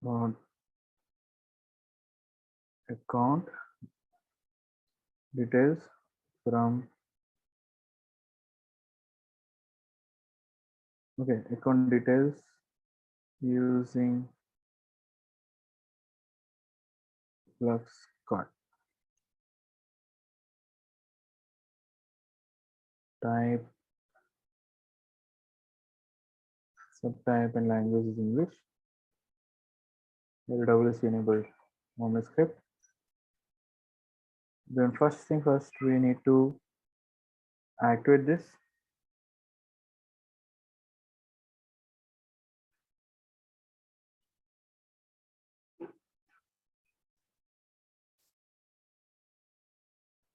C: On account details from account details using Flexcard. Type, subtype and language is English. LWC enabled Omni script. Then first thing first, we need to activate this.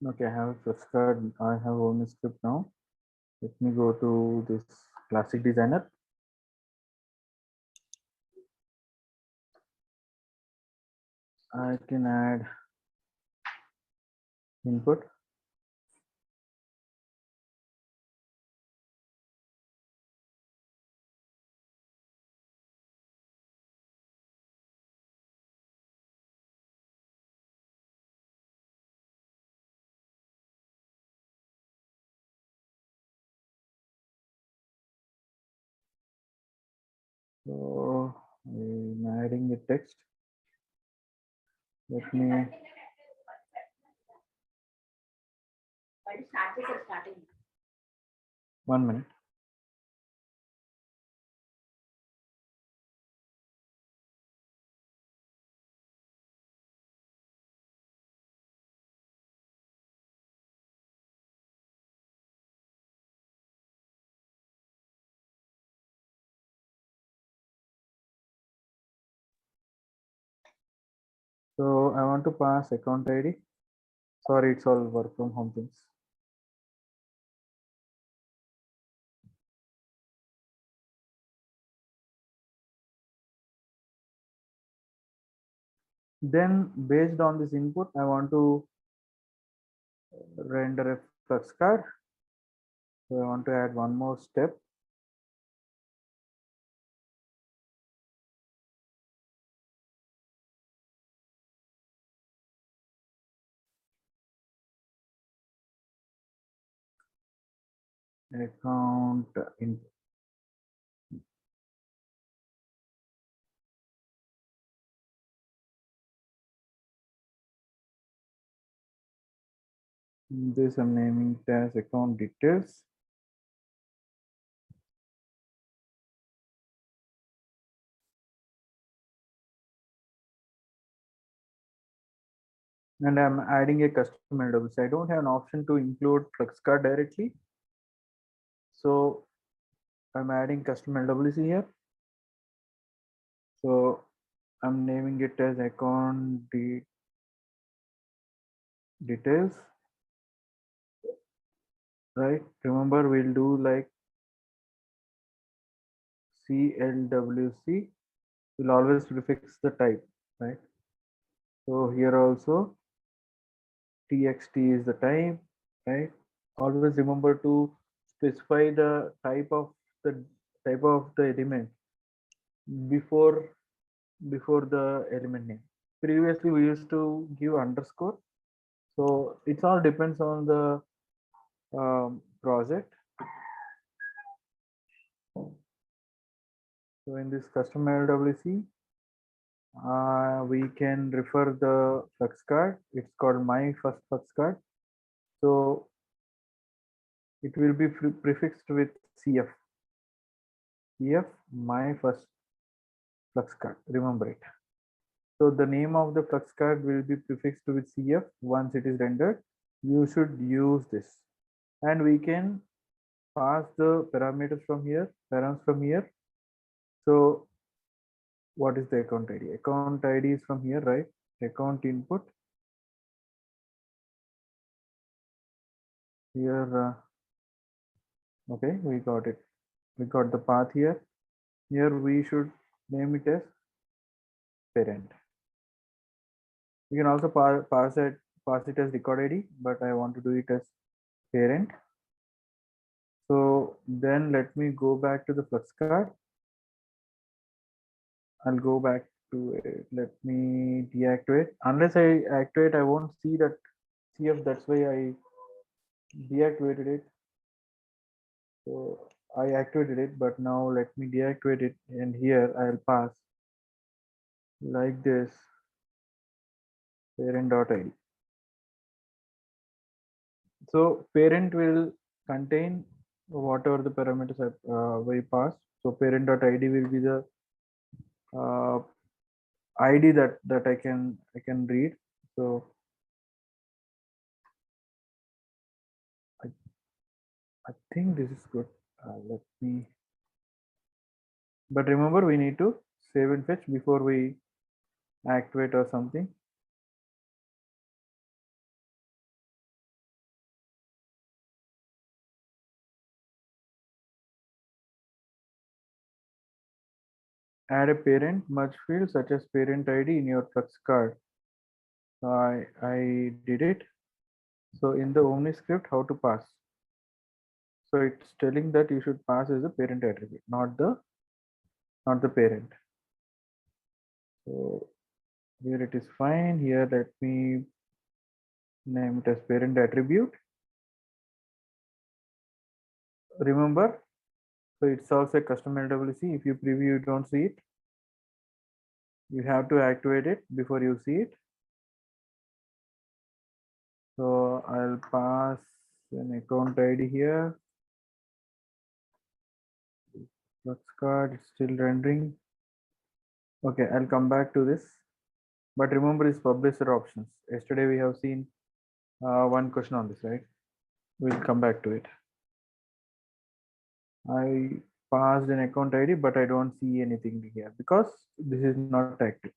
C: Okay, I have Flexcard. I have Omni script now. Let me go to this classic designer. I can add input. So I'm adding the text. Let me. One minute. So I want to pass account ID. Sorry, it's all work from home things. Then based on this input, I want to render a flux card. So I want to add one more step. Account input. This I'm naming it as account details. And I'm adding a custom LWC. I don't have an option to include Flexcard directly. So I'm adding custom LWC here. So I'm naming it as account details. Right? Remember, we'll do like CLWC. We'll always prefix the type, right? So here also TXT is the type, right? Always remember to specify the type of the element before the element name. Previously we used to give underscore. So it all depends on the project. So in this custom LWC, we can refer the flux card. It's called my first flux card. So it will be prefixed with CF. CF, my first flux card. Remember it. So the name of the flux card will be prefixed with CF once it is rendered. you should use this, and we can pass the parameters from here, params from here. So what is the account ID? Account ID is from here, right? Account input here. Okay, we got it. We got the path here. Here we should name it as parent. We can also pass it as record ID, but I want to do it as parent. So then let me go back to the flux card. I'll go back to it. Let me deactivate. Unless I activate, I won't see that CF. That's why I deactivated it. So I activated it, but now let me deactivate it, and here I'll pass like this parent.id. So parent will contain whatever the parameters we pass. So parent.id will be the uh, ID that I can read. So I think this is good. Let me. But remember, we need to save and fetch before we activate or something. Add a parent merge field such as parent ID in your flux card. I did it. So in the Omni script, how to pass? So it's telling that you should pass as a parent attribute, not the parent. So here it is fine. Here let me name it as parent attribute. Remember, so it's also a custom LWC. If you preview, you don't see it. You have to activate it before you see it. So I'll pass an account ID here. Flux card, it's still rendering. Okay, I'll come back to this. But remember this publisher options. Yesterday we have seen one question on this, right? We'll come back to it. I passed an account ID, but I don't see anything here because this is not active.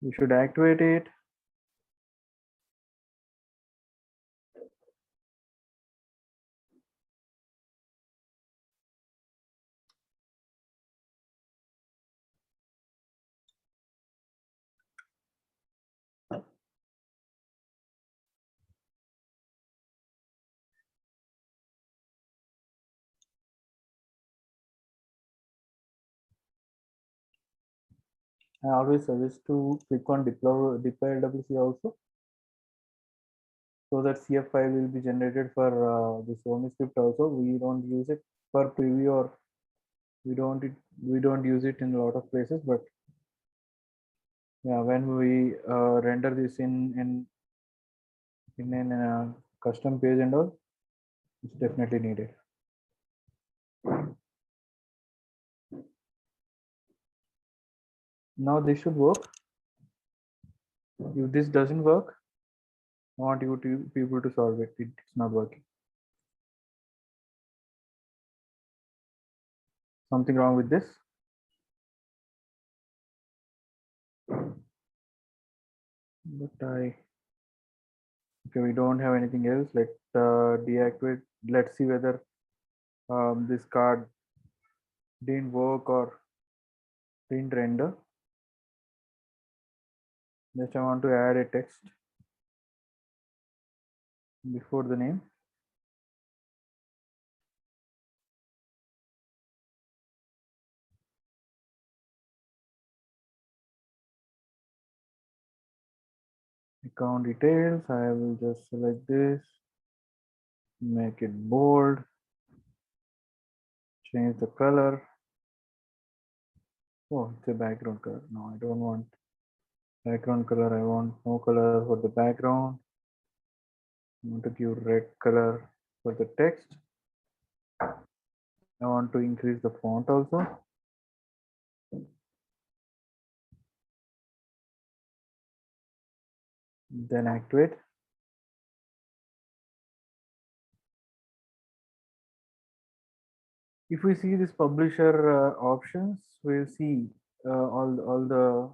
C: You should activate it. I always suggest to click on deploy LWC also, so that CF file will be generated for this Omni script also. We don't use it for preview, or we don't use it in a lot of places, but yeah, when we render this in a custom page and all, it's definitely needed. Now this should work. If this doesn't work, I want you to people to solve it. It's not working. Something wrong with this? But okay, we don't have anything else. Let's deactivate. Let's see whether this card didn't work or didn't render. Just I want to add a text before the name. Account details. I will just select this, make it bold, change the color. Oh, it's a background color. No, I don't want background color. I want no color for the background. I want to give red color for the text. I want to increase the font also. Then activate. If we see this publisher options, we'll see all the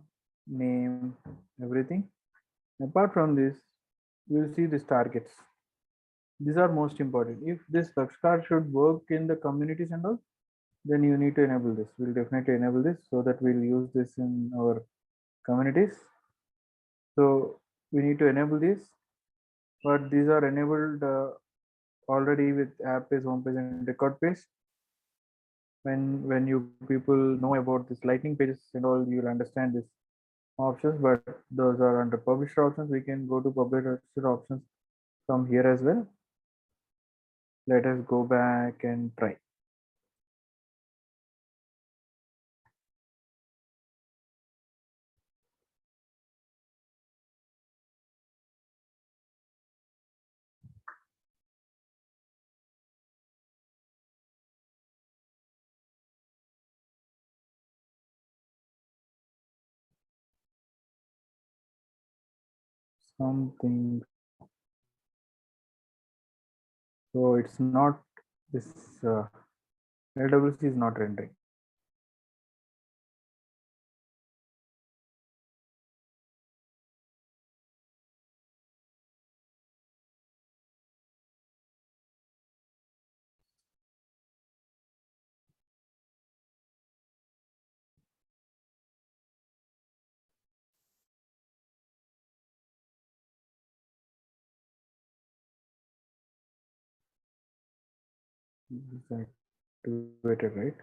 C: name, everything. Apart from this, we'll see these targets. These are most important. If this Flexcard should work in the communities and all, then you need to enable this. We'll definitely enable this so that we'll use this in our communities. So we need to enable this, but these are enabled already with app page, home page, and record page. When you people know about this lightning pages and all, you'll understand this options, but those are under publisher options. We can go to publisher options from here as well. Let us go back and try. Something. So it's not this LWC is not rendering. This is activated, right?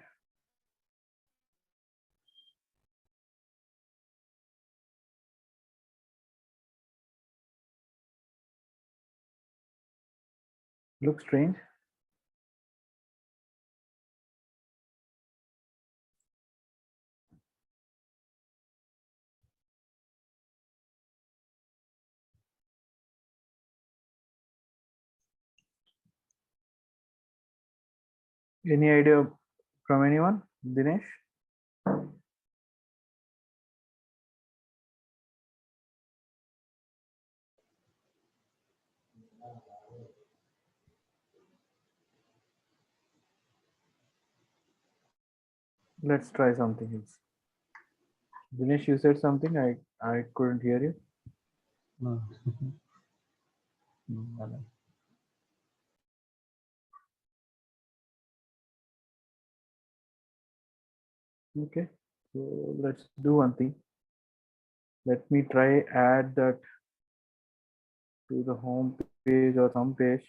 C: Looks strange. Any idea from anyone? Dinesh? Let's try something else. Dinesh, you said something. I couldn't hear you.
B: No. No.
C: Okay. So let's do one thing. Let me try add that to the home page or some page.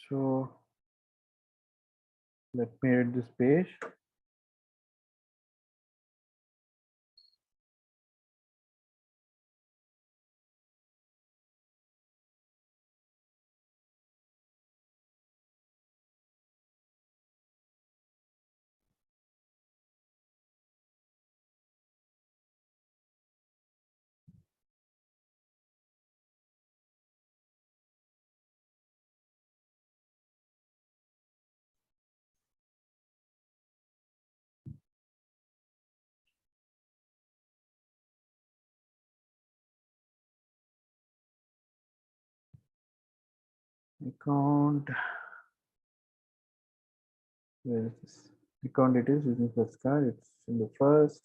C: So let me edit this page. Account. Where is this? Account it is using Flexcard. It's in the first.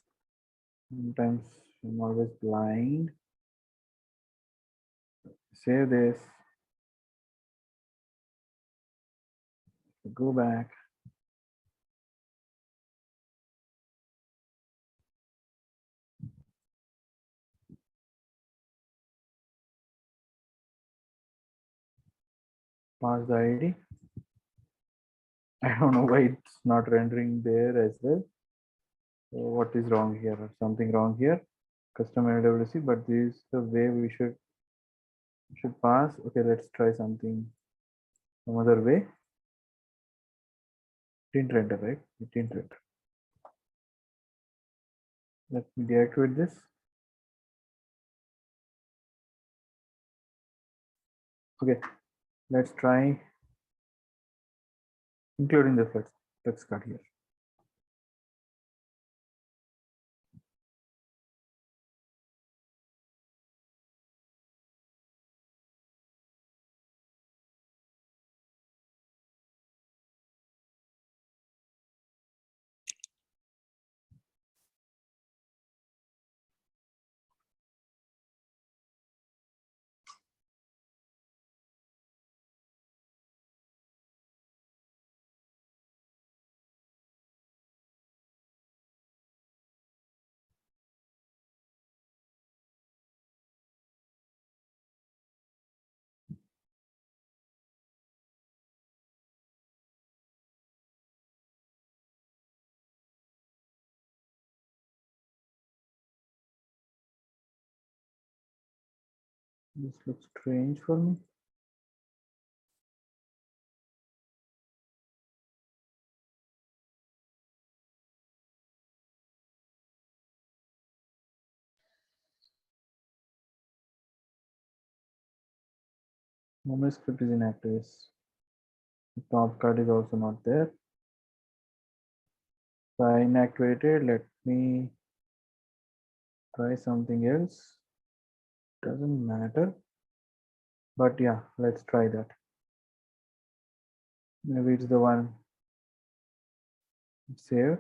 C: Sometimes I'm always blind. Save this. Go back. Pass the ID. I don't know why it's not rendering there as well. So what is wrong here? Something wrong here. Custom LWC, but this is the way we should pass. Okay, let's try something some other way. Didn't render, right? It didn't render. Let me deactivate this. Okay, let's try including the flex card here. This looks strange for me. Normal script is inactive. The top card is also not there. So I inactivated. Let me try something else. Doesn't matter. But yeah, let's try that. Maybe it's the one. Save.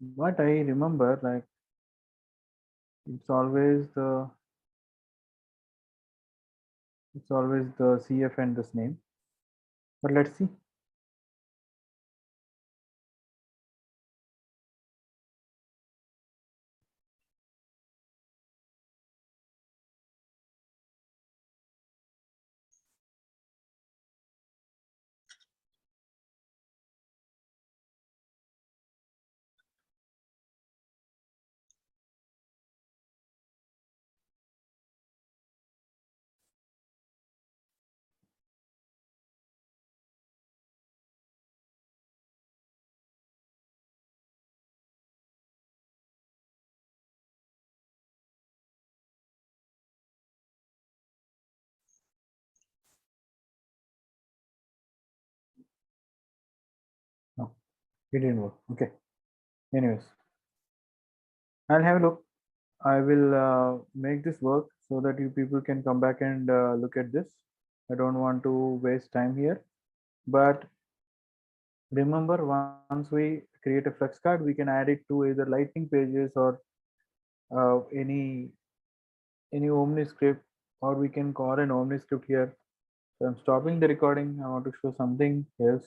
C: But I remember, like, it's always the CF and this name. But let's see. No, it didn't work. Okay. Anyways, I'll have a look. I will make this work so that you people can come back and look at this. I don't want to waste time here. But remember, once we create a flex card, we can add it to either lightning pages or any Omni script, or we can call an Omni script here. So I'm stopping the recording. I want to show something else.